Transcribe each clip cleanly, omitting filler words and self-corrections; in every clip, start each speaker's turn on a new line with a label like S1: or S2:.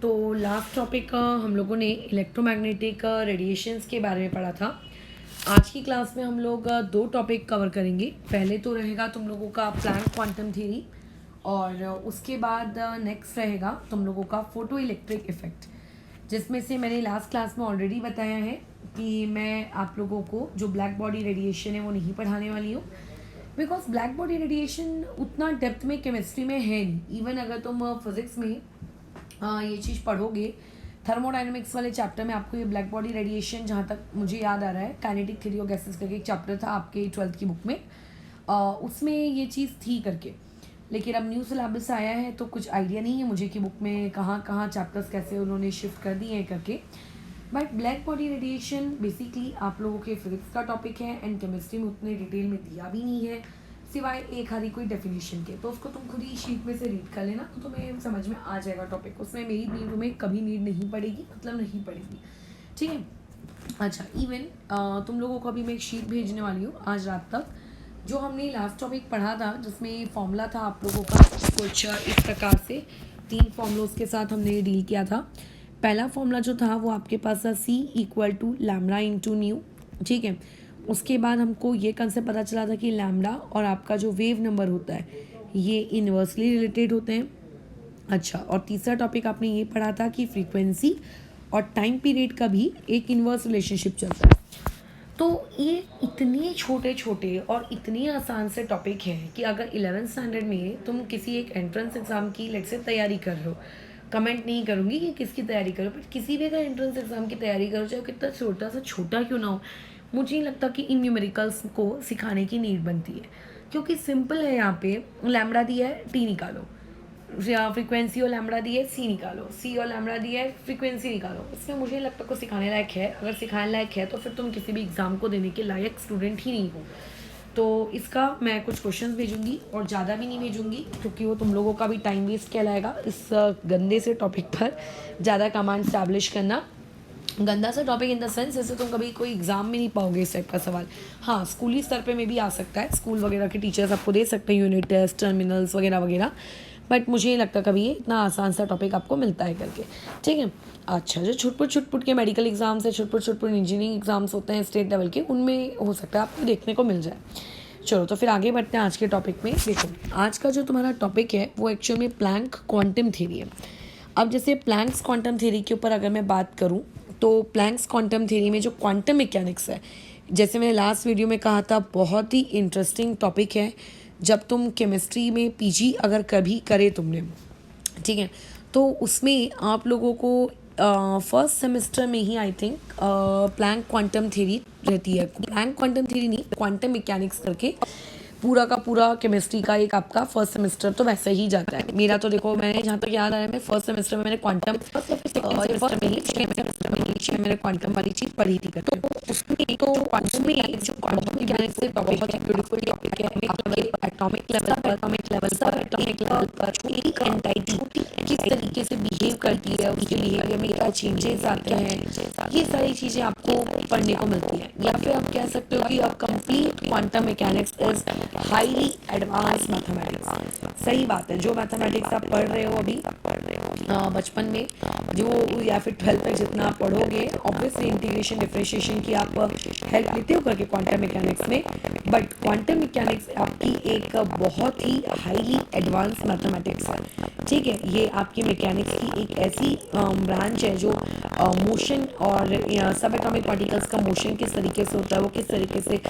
S1: तो last topic हम लोगों ने इलेक्ट्रोमैग्नेटिक रेडिएशंस के बारे में पढ़ा था। आज की क्लास में हम लोग दो टॉपिक कवर करेंगे। पहले तो रहेगा तुम लोगों का प्लैंक क्वांटम थ्योरी और उसके बाद नेक्स्ट रहेगा तुम लोगों का फोटो इलेक्ट्रिक इफेक्ट, जिसमें से मैंने लास्ट क्लास में ऑलरेडी बताया है कि मैं आप लोगों को जो ब्लैक बॉडी रेडिएशन है वो नहीं पढ़ाने वाली हूँ, बिकॉज ब्लैक बॉडी रेडिएशन उतना डेप्थ में केमिस्ट्री में है नहीं। इवन अगर तुम फिजिक्स में ये चीज़ पढ़ोगे, थर्मोडाइनमिक्स वाले चैप्टर में आपको ये ब्लैक बॉडी रेडिएशन, जहाँ तक मुझे याद आ रहा है, काइनेटिक थ्योरी ऑफ गैसेस करके एक चैप्टर था आपके 12th की बुक में, उसमें ये चीज़ थी करके। लेकिन अब न्यू सिलेबस आया है तो कुछ आइडिया नहीं है मुझे कि बुक में कहाँ कहाँ चैप्टर्स कैसे उन्होंने शिफ्ट कर दिए हैं करके। But black body radiation basically आप लोगों के फिजिक्स का टॉपिक है एंड केमिस्ट्री में उतने डिटेल में दिया भी नहीं है, सिवाय एक आधी कोई डेफिनेशन के। तो उसको तुम खुद ही शीट में से रीड कर लेना तो तुम्हें समझ में आ जाएगा टॉपिक। उसमें मेरी नीड तुम्हें कभी नीड नहीं पड़ेगी, मतलब नहीं पड़ेगी, ठीक है। अच्छा, इवन तुम लोगों को अभी मैं एक शीट भेजने वाली हूँ आज रात तक, जो हमने लास्ट टॉपिक पढ़ा था, जिसमें फॉर्मूला था आप लोगों का कुछ इस प्रकार से। 3 फॉर्मूलों के साथ हमने डील किया था। पहला फॉर्मूला जो था वो आपके पास था C = लैम्डा इंटू न्यू, ठीक है। उसके बाद हमको ये कंसेप्ट पता चला था कि लैम्डा और आपका जो वेव नंबर होता है ये इन्वर्सली रिलेटेड होते हैं। अच्छा, और तीसरा टॉपिक आपने ये पढ़ा था कि फ्रीक्वेंसी और टाइम पीरियड का भी एक इन्वर्स रिलेशनशिप चलता है। तो ये इतने छोटे छोटे और इतने आसान से टॉपिक हैं कि अगर 11th स्टैंडर्ड में तुम किसी एक एंट्रेंस एग्ज़ाम की लेट से तैयारी कर रहे हो, कमेंट नहीं करूँगी कि किसकी तैयारी करो, बट किसी भी अगर एंट्रेंस एग्ज़ाम की तैयारी करो, चाहे कितना छोटा सा छोटा क्यों ना हो, मुझे नहीं लगता कि इन न्यूमेरिकल्स को सिखाने की नीड बनती है, क्योंकि सिंपल है। यहाँ पे लैम्डा दिया है, टी निकालो, फ्रीक्वेंसी और लैम्डा दी है, सी निकालो, सी और लैम्डा दी है, फ्रीक्वेंसी निकालो। इसमें मुझे लगता है को सिखाने लायक है। अगर सिखाने लायक है तो फिर तुम किसी भी एग्ज़ाम को देने के लायक स्टूडेंट ही नहीं हो। तो इसका मैं कुछ क्वेश्चंस भेजूंगी और ज़्यादा भी नहीं भेजूंगी, क्योंकि वो तुम लोगों का भी टाइम वेस्ट कहलाएगा इस गंदे से टॉपिक पर ज़्यादा कमांड स्टैब्लिश करना। गंदा सा टॉपिक इन द सेंस जैसे तुम कभी कोई एग्जाम में नहीं पाओगे इस टाइप का सवाल। हाँ, स्कूली स्तर पे में भी आ सकता है, स्कूल वगैरह के टीचर्स आपको दे सकते हैं यूनिट टेस्ट, टर्मिनल्स वगैरह वगैरह, बट मुझे नहीं लगता कभी ये इतना आसान सा टॉपिक आपको मिलता है करके, ठीक है। अच्छा, जो छुटपुट के मेडिकल एग्जाम्स है, छुटपुट इंजीनियरिंग एग्जाम्स होते हैं स्टेट लेवल के, उनमें हो सकता है आपको देखने को मिल जाए। चलो तो फिर आगे बढ़ते हैं आज के टॉपिक में। देखो, आज का जो तुम्हारा टॉपिक है वो एक्चुअल में प्लैंक क्वांटम थ्योरी है। अब जैसे प्लैंक्स क्वांटम थ्योरी के ऊपर अगर मैं बात करूं, तो प्लैंक्स क्वांटम थ्योरी में जो क्वांटम मैकेनिक्स है, जैसे मैंने लास्ट वीडियो में कहा था, बहुत ही इंटरेस्टिंग टॉपिक है। जब तुम केमिस्ट्री में पीजी अगर कभी करे तुमने, ठीक है, तो उसमें आप लोगों को फर्स्ट सेमेस्टर में ही I think Planck quantum theory रहती है। प्लैंक क्वांटम थ्योरी नहीं, क्वांटम मैकेनिक्स करके पूरा का पूरा केमिस्ट्री का एक आपका फर्स्ट सेमेस्टर तो वैसे ही जाता है। मेरा तो देखो, मैंने जहाँ तक याद आया, मैं फर्स्ट सेमेस्टर में मैंने क्वांटम मैंने क्वांटम वाली चीज़ पढ़ी थी करके। उसमें तो उसमें जो क्वांटम मैकेनिक्स से बहुत ही ब्यूटीफुल टॉपिक है। एटॉमिक लेवल पर एक एंटाइटी किस तरीके से बिहेव करती है, उसके बिहेवियर में क्या चेंजेस आते हैं, ये सारी चीज़ें आपको पढ़ने को मिलती है। या फिर आप कह सकते हो कि अब complete quantum mechanics is highly advance mathematics. सही बात है, जो मैथमेटिक्स आप पढ़ रहे हो अभी बचपन में, जो या फिर 12th तक जितना आप पढ़ोगे, ऑब्वियसली इंटीग्रेशन डिफरेंशिएशन की आप हेल्प लेते हो करके क्वांटम मैकेनिक्स में, बट क्वांटम मैकेनिक्स आपकी एक बहुत ही हाईली एडवांस मैथमेटिक्स है, ठीक है। ये आपकी मैकेनिक्स की एक ऐसी ब्रांच है जो मोशन और सब एटॉमिक पार्टिकल्स का मोशन किस तरीके से होता है, वो किस तरीके से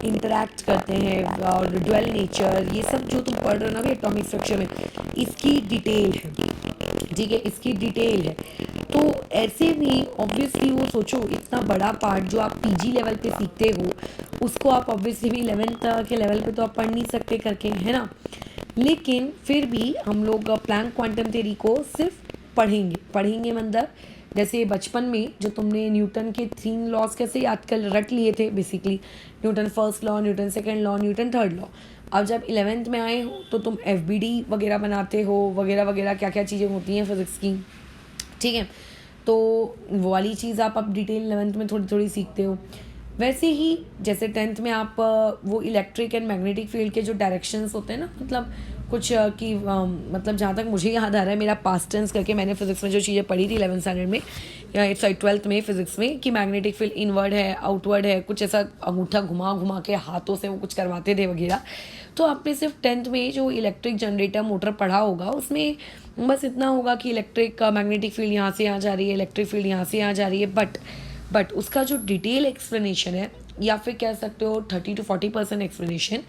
S1: इंटरैक्ट करते हैं, और ड्वेल नेचर, ये सब जो तुम पढ़ रहे हो ना भी एटॉमिक स्ट्रक्चर में, इसकी डिटेल है, ठीक है, इसकी डिटेल है। तो ऐसे में ऑब्वियसली वो सोचो, इतना बड़ा पार्ट जो आप पीजी लेवल पे सीखते हो, उसको आप ऑब्वियसली भी 11th के लेवल पे तो आप पढ़ नहीं सकते करके, है ना। लेकिन फिर भी हम लोग प्लैंक क्वांटम थ्योरी को सिर्फ पढ़ेंगे मतलब जैसे बचपन में जो तुमने न्यूटन के 3 लॉज कैसे याद कर रट लिए थे, basically Newton first law, Newton second law, Newton third law. अब जब 11th में आए हो तो तुम FBD वगैरह बनाते हो, वगैरह वगैरह क्या क्या चीज़ें होती हैं फिजिक्स की, ठीक है। तो वो वाली चीज़ आप अब डिटेल 11th में थोड़ी थोड़ी सीखते हो। वैसे ही जैसे 10th में आप वो इलेक्ट्रिक एंड मैग्नेटिक फील्ड के जो डायरेक्शंस होते हैं ना, मतलब कुछ मतलब जहाँ तक मुझे याद आ रहा है मेरा पास्ट टेंस करके मैंने फिजिक्स में जो चीज़ें पढ़ी थी 11th स्टैंडर्ड में या सॉरी 12th में फिजिक्स में कि मैग्नेटिक फील्ड इनवर्ड है आउटवर्ड है, कुछ ऐसा अंगूठा घुमा घुमा के हाथों से वो कुछ करवाते थे वगैरह। तो आपने सिर्फ 10th में जो इलेक्ट्रिक जनरेटर मोटर पढ़ा होगा उसमें बस इतना होगा कि इलेक्ट्रिक मैग्नेटिक फील्ड यहाँ से यहाँ जा रही है, इलेक्ट्रिक फील्ड यहाँ से यहाँ जा रही है, बट उसका जो डिटेल एक्सप्लेनेशन है या फिर कह सकते हो 30-40% एक्सप्लेनेशन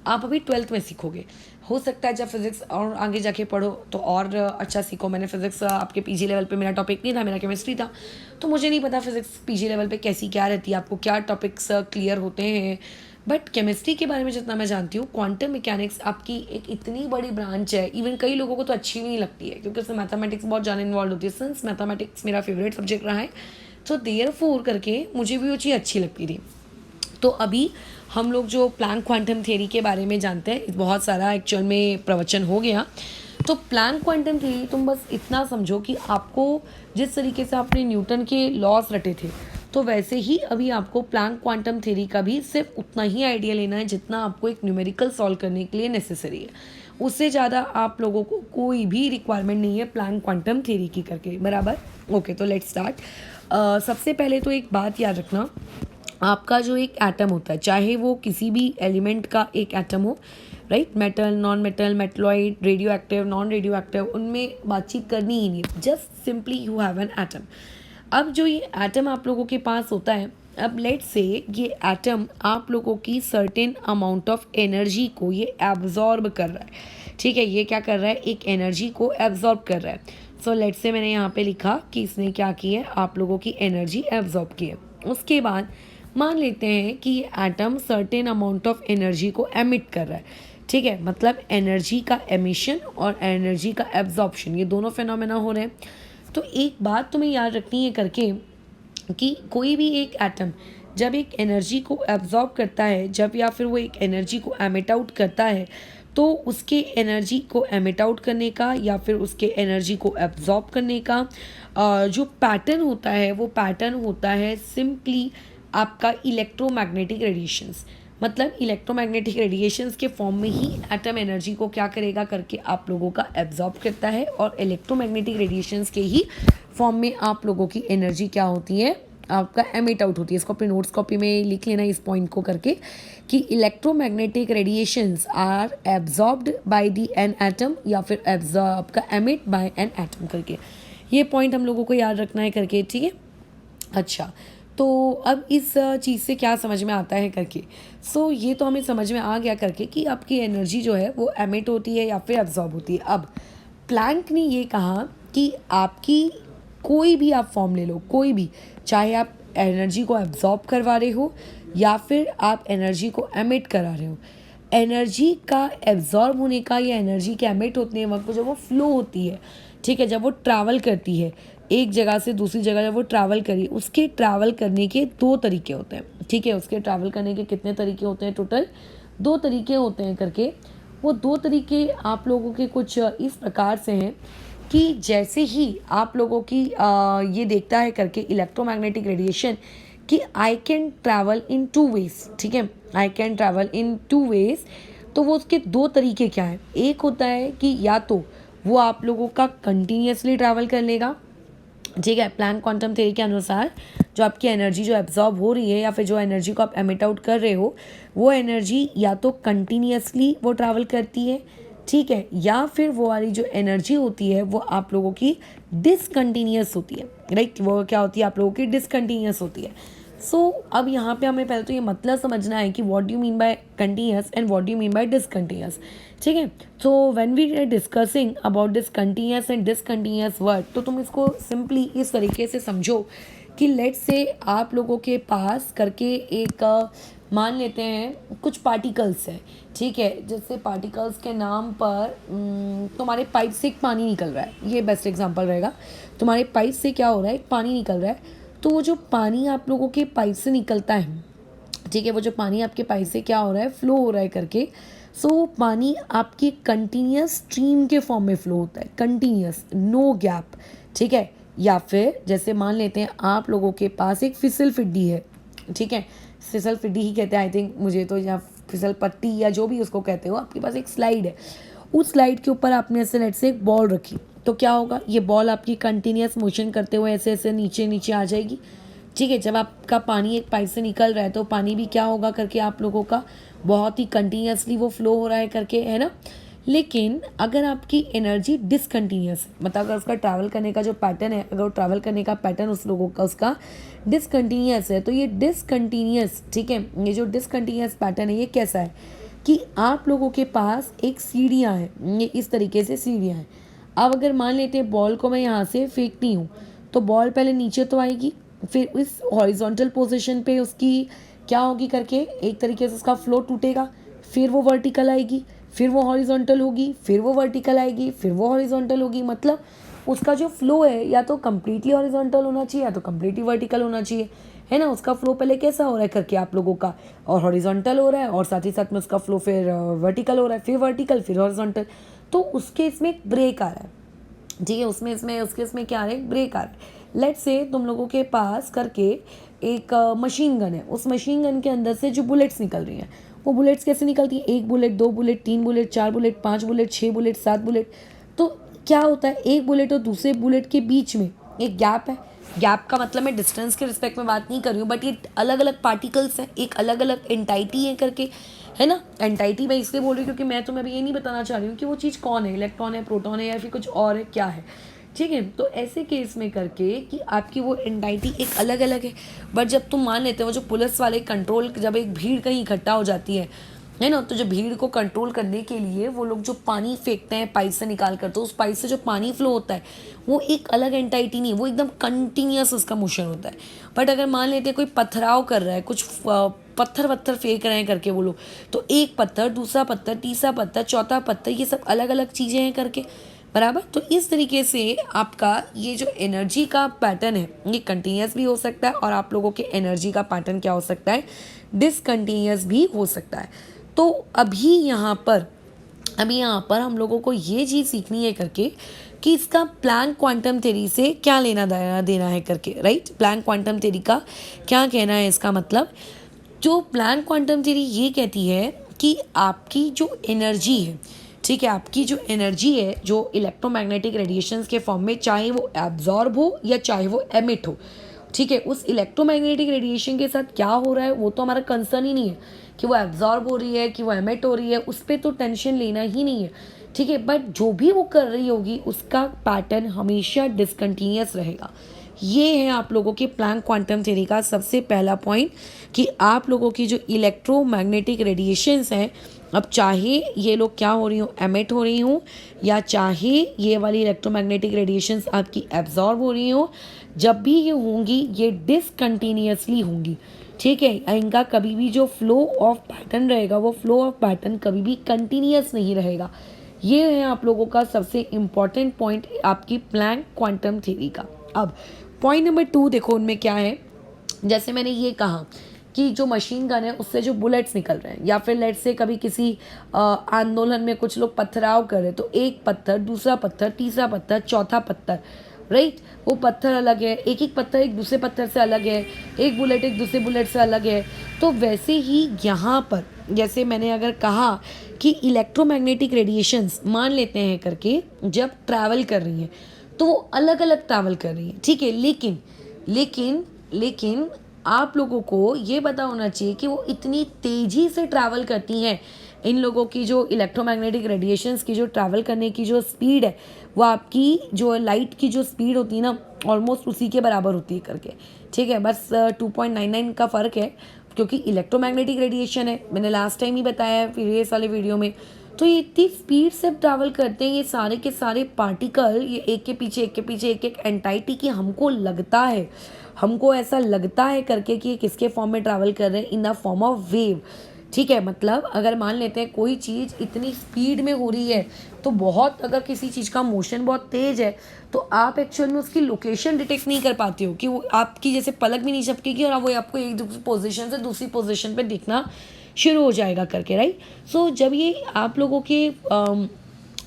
S1: आप अभी 12th में सीखोगे। हो सकता है जब फिजिक्स और आगे जाके पढ़ो तो और अच्छा सीखो। मैंने फिजिक्स आपके पीजी लेवल पे मेरा टॉपिक नहीं था, मेरा केमिस्ट्री था, तो मुझे नहीं पता फिजिक्स पीजी लेवल पे कैसी क्या रहती है, आपको क्या टॉपिक्स क्लियर होते हैं। बट केमिस्ट्री के बारे में जितना मैं जानती हूँ, क्वांटम मैकेनिक्स आपकी एक इतनी बड़ी ब्रांच है, इवन कई लोगों को तो अच्छी भी नहीं लगती है क्योंकि उसमें मैथमेटिक्स बहुत ज़्यादा इन्वॉल्व होती है। सिंस मैथमेटिक्स मेरा फेवरेट सब्जेक्ट रहा है तो देयरफॉर करके मुझे भी वो चीज़ अच्छी लगती थी। तो अभी हम लोग जो प्लैंक क्वांटम थ्योरी के बारे में जानते हैं, बहुत सारा एक्चुअल में प्रवचन हो गया। तो प्लैंक क्वांटम थ्योरी तुम बस इतना समझो कि आपको जिस तरीके से आपने न्यूटन के लॉस रटे थे तो वैसे ही अभी आपको प्लैंक क्वांटम थ्योरी का भी सिर्फ उतना ही आइडिया लेना है जितना आपको एक न्यूमेरिकल सॉल्व करने के लिए नेसेसरी है। उससे ज़्यादा आप लोगों को कोई भी रिक्वायरमेंट नहीं है प्लैंक क्वांटम थ्योरी की करके, बराबर। ओके, तो लेट्स स्टार्ट। सबसे पहले तो एक बात याद रखना, आपका जो एक एटम होता है, चाहे वो किसी भी एलिमेंट का एक एटम हो, right, metal, non metal, metalloid, radio active, non radio active, उनमें बातचीत करनी ही नहीं, just simply you have an atom. अब जो ये एटम आप लोगों के पास होता है, अब लेट्स से ये एटम आप लोगों की सर्टेन अमाउंट ऑफ एनर्जी को ये एब्जॉर्ब कर रहा है, ठीक है, ये क्या कर रहा है, एक एनर्जी को एब्जॉर्ब कर रहा है। सो लेट्स से मैंने यहाँ पे लिखा कि इसने क्या की है, आप लोगों की एनर्जी एब्जॉर्ब की है। उसके बाद मान लेते हैं कि ये atom certain amount of energy को एमिट कर रहा है, ठीक है, मतलब एनर्जी का एमिशन और एनर्जी का एब्जॉर्प्शन ये दोनों फिनोमेना हो रहे हैं। तो एक बात तुम्हें याद रखनी है करके कि कोई भी एक एटम जब एक एनर्जी को एब्जॉर्ब करता है, जब या फिर वो एक एनर्जी को एमिट आउट करता है, तो उसके एनर्जी को एमिट आउट करने का या फिर उसके एनर्जी को एब्जॉर्ब करने का जो पैटर्न होता है वो पैटर्न होता है सिंपली आपका इलेक्ट्रोमैग्नेटिक रेडिएशंस। मतलब इलेक्ट्रोमैग्नेटिक रेडिएशंस के फॉर्म में ही एटम एनर्जी को क्या करेगा करके आप लोगों का एब्जॉर्ब करता है, और इलेक्ट्रोमैग्नेटिक रेडिएशंस के ही फॉर्म में आप लोगों की एनर्जी क्या होती है, आपका एमिट आउट होती है। इसको अपनी नोट्स कॉपी में लिख लेना इस पॉइंट को करके कि electromagnetic radiations are absorbed by the an atom या फिर एब्जॉर्ब का एमिट बाय एन एटम करके, ये पॉइंट हम लोगों को याद रखना है करके, ठीक है। अच्छा, तो अब इस चीज़ से क्या समझ में आता है करके, सो ये तो हमें समझ में आ गया करके कि आपकी एनर्जी जो है वो एमिट होती है या फिर एब्जॉर्ब होती है। अब प्लैंक ने ये कहा कि आपकी कोई भी आप फॉर्म ले लो, कोई भी, चाहे आप एनर्जी को एब्जॉर्ब करवा रहे हो या फिर आप एनर्जी को एमिट करा रहे हो, एनर्जी का एब्जॉर्ब होने का या एनर्जी के एमिट होने वक्त जब वो फ्लो होती है, ठीक है, जब वो ट्रैवल करती है एक जगह से दूसरी जगह, जब वो ट्रैवल करी, उसके ट्रैवल करने के दो तरीके होते हैं, ठीक है, उसके ट्रैवल करने के कितने तरीके होते हैं, टोटल 2 तरीके होते हैं करके। वो 2 तरीके आप लोगों के कुछ इस प्रकार से हैं कि जैसे ही आप लोगों की ये देखता है करके इलेक्ट्रोमैग्नेटिक रेडिएशन कि I can travel in 2 ways, ठीक है, I can travel in 2 ways, तो वो उसके 2 तरीके क्या हैं, एक होता है कि या तो वो आप लोगों का कंटिन्यूसली ट्रैवल कर लेगा, ठीक है, प्लैंक क्वांटम थ्योरी के अनुसार जो आपकी एनर्जी जो एब्जॉर्ब हो रही है या फिर जो एनर्जी को आप एमिट आउट कर रहे हो वो एनर्जी या तो कंटिन्यूसली वो ट्रैवल करती है, ठीक है, या फिर वो वाली जो एनर्जी होती है वो आप लोगों की डिसकंटिन्यूस होती है, राइट, वो क्या होती है, आप लोगों की डिसकंटिन्यूस होती है। सो अब यहाँ पे हमें पहले तो ये मतलब समझना है कि what do you mean by continuous and what do you mean by discontinuous, ठीक है। तो when we are discussing about this continuous and discontinuous word, तो तुम इसको सिंपली इस तरीके से समझो कि लेट्स से आप लोगों के पास करके एक मान लेते हैं कुछ पार्टिकल्स हैं, ठीक है, जैसे पार्टिकल्स के नाम पर तुम्हारे पाइप से एक पानी निकल रहा है, ये बेस्ट एग्जांपल रहेगा। तुम्हारे पाइप से क्या हो रहा है, पानी निकल रहा है, तो वो जो पानी आप लोगों के पाइप से निकलता है, ठीक है, वो जो पानी आपके पाइप से क्या हो रहा है, फ्लो हो रहा है करके, सो पानी आपकी कंटिन्यूस स्ट्रीम के फॉर्म में फ्लो होता है, कंटिन्यूस, नो गैप, ठीक है। या फिर जैसे मान लेते हैं आप लोगों के पास एक फिसल फिड्डी है, ठीक है, फिसल फिड्डी ही कहते हैं आई थिंक मुझे तो, या फिसल पट्टी या जो भी उसको कहते हो, आपके पास एक स्लाइड है, उस लाइट के ऊपर आपने ऐसे लेट से एक बॉल रखी, तो क्या होगा, ये बॉल आपकी कंटिन्यूस मोशन करते हुए ऐसे ऐसे नीचे नीचे आ जाएगी। ठीक है, जब आपका पानी एक पाइप से निकल रहा है तो पानी भी क्या होगा करके आप लोगों का बहुत ही कंटिन्यूसली वो फ्लो हो रहा है करके, है ना। लेकिन अगर आपकी एनर्जी डिसकंटिन्यूस है, मतलब अगर उसका ट्रैवल करने का जो पैटर्न है, अगर वो ट्रैवल करने का पैटर्न उस लोगों का उसका डिसकंटिन्यूस है, तो ये डिसकंटिन्यूस, ठीक है, ये जो डिसकंटिन्यूस पैटर्न है ये कैसा है कि आप लोगों के पास एक सीढ़ियाँ हैं, ये इस तरीके से सीढ़ियाँ हैं। अब अगर मान लेते हैं बॉल को मैं यहाँ से फेंकती हूँ, तो बॉल पहले नीचे तो आएगी, फिर इस हॉरिजॉन्टल पोजीशन पे उसकी क्या होगी करके एक तरीके से उसका फ्लो टूटेगा, फिर वो वर्टिकल आएगी, फिर वो हॉरिजॉन्टल होगी, फिर वो वर्टिकल आएगी, फिर वो हॉरिजॉन्टल होगी। मतलब उसका जो फ्लो है या तो कम्प्लीटली हॉरिजॉन्टल होना चाहिए या तो कम्प्लीटली वर्टिकल होना चाहिए, है ना। उसका फ्लो पहले कैसा हो रहा है करके आप लोगों का, और हॉरिजॉन्टल हो रहा है और साथ ही साथ में उसका फ्लो फिर वर्टिकल हो रहा है, फिर वर्टिकल, फिर हॉरिजॉन्टल। तो उसके इसमें एक ब्रेक आ रहा है, ठीक है, उसमें क्या आ रहा है, ब्रेक आ रहा है। लेट्स से तुम लोगों के पास करके एक मशीन गन है, उस मशीन गन के अंदर से जो बुलेट्स निकल रही हैं, वो बुलेट्स कैसे निकलती हैं, 1 bullet, 2 bullet, 3 bullet, 4 bullet, 5 bullet, 6 bullet, 7 bullet. तो क्या होता है, एक बुलेट और दूसरे बुलेट के बीच में एक गैप है। गैप का मतलब मैं डिस्टेंस के रिस्पेक्ट में बात नहीं कर रही हूँ, बट ये अलग अलग पार्टिकल्स हैं, एक अलग अलग एंटाइटी है करके, है ना। एंटाइटी मैं इसलिए बोल रही हूँ क्योंकि मैं तुम्हें अभी ये नहीं बताना चाह रही हूँ कि वो चीज़ कौन है, इलेक्ट्रॉन है, प्रोटॉन है, या फिर कुछ और है, क्या है। ठीक है, तो ऐसे केस में करके कि आपकी वो एंटाइटी एक अलग अलग है। बट जब तुम मान लेते हो, जो पुलिस वाले कंट्रोल, जब एक भीड़ कहीं इकट्ठा हो जाती है ना, तो जो भीड़ को कंट्रोल करने के लिए वो लोग जो पानी फेंकते हैं पाइप से निकाल कर, तो उस पाइप से जो पानी फ्लो होता है वो एक अलग एंटाइटी नहीं, वो एकदम कंटिन्यूस उसका मोशन होता है। बट अगर मान लेते हैं कोई पथराव कर रहा है, कुछ पत्थर वत्थर फेंक रहे हैं करके वो लोग, तो एक पत्थर, दूसरा पत्थर, तीसरा पत्थर, चौथा पत्थर, ये सब अलग अलग चीज़ें हैं करके, बराबर। तो इस तरीके से आपका ये जो एनर्जी का पैटर्न है ये कंटिन्यूस भी हो सकता है, और आप लोगों के एनर्जी का पैटर्न क्या हो सकता है, डिसकंटिन्यूस भी हो सकता है। तो अभी यहाँ पर हम लोगों को ये चीज़ सीखनी है करके कि इसका प्लैंक क्वांटम थ्योरी से क्या लेना देना है करके, राइट। प्लैंक क्वांटम थ्योरी का क्या कहना है, इसका मतलब जो प्लैंक क्वांटम थ्योरी ये कहती है कि आपकी जो एनर्जी है, ठीक है, आपकी जो एनर्जी है जो इलेक्ट्रोमैग्नेटिक रेडिएशंस के फॉर्म में, चाहे वो एब्जॉर्ब हो या चाहे वो एमिट हो, ठीक है, उस इलेक्ट्रोमैग्नेटिक रेडिएशन के साथ क्या हो रहा है वो तो हमारा कंसर्न ही नहीं है कि वो एब्जॉर्ब हो रही है कि वो एमिट हो रही है, उस पर तो टेंशन लेना ही नहीं है, ठीक है। बट जो भी वो कर रही होगी उसका पैटर्न हमेशा डिसकंटिन्यूस रहेगा। ये है आप लोगों के प्लैंक क्वांटम थ्योरी का सबसे पहला पॉइंट कि आप लोगों की जो इलेक्ट्रोमैग्नेटिक रेडिएशंस हैं, अब चाहे ये लोग क्या हो रही हो, एमिट हो रही हूँ, या चाहे ये वाली इलेक्ट्रोमैग्नेटिक रेडिएशंस आपकी एब्जॉर्ब हो रही हो, जब भी ये होंगी ये डिसकंटिन्यूसली होंगी, ठीक है। इनका कभी भी जो फ्लो ऑफ पैटर्न रहेगा वो फ्लो ऑफ पैटर्न कभी भी कंटिन्यूस नहीं रहेगा। ये है आप लोगों का सबसे इम्पॉर्टेंट पॉइंट आपकी प्लैंक क्वांटम थ्योरी का। अब पॉइंट नंबर 2 देखो उनमें क्या है। जैसे मैंने ये कहा कि जो मशीन गन है उससे जो बुलेट्स निकल रहे हैं, या फिर लेट से कभी किसी आंदोलन में कुछ लोग पथराव कर रहे हैं, तो एक पत्थर, दूसरा पत्थर, तीसरा पत्थर, चौथा पत्थर, राइट, वो पत्थर अलग है, एक एक पत्थर एक दूसरे पत्थर से अलग है, एक बुलेट एक दूसरे बुलेट से अलग है। तो वैसे ही यहाँ पर जैसे मैंने अगर कहा कि इलेक्ट्रोमैग्नेटिक रेडिएशंस मान लेते हैं करके जब ट्रैवल कर रही हैं तो वो अलग अलग ट्रैवल कर रही हैं, ठीक है। लेकिन लेकिन लेकिन आप लोगों को ये पता होना चाहिए कि वो इतनी तेज़ी से ट्रैवल करती हैं, इन लोगों की जो इलेक्ट्रोमैग्नेटिक रेडिएशंस की जो ट्रैवल करने की जो स्पीड है वो आपकी जो लाइट की जो स्पीड होती है ना, ऑलमोस्ट उसी के बराबर होती है करके, ठीक है। बस 2.99 का फ़र्क है, क्योंकि इलेक्ट्रोमैग्नेटिक रेडिएशन है, मैंने लास्ट टाइम ही बताया है प्रीवियस वाले वीडियो में। तो ये इतनी स्पीड से ट्रैवल करते हैं ये सारे के सारे पार्टिकल, ये एक के पीछे एक एंटाइटी की हमको ऐसा लगता है करके कि ये किसके फॉर्म में ट्रैवल कर रहे हैं, in the form of wave, ठीक है। मतलब अगर मान लेते हैं कोई चीज़ इतनी स्पीड में हो रही है, तो बहुत, अगर किसी चीज़ का मोशन बहुत तेज़ है तो आप एक्चुअल में उसकी लोकेशन डिटेक्ट नहीं कर पाते हो, कि वो आपकी जैसे पलक भी नहीं झपकेगी और वो आपको एक पोजीशन से दूसरी पोजीशन पे दिखना शुरू हो जाएगा करके, राइट। सो जब ये आप लोगों के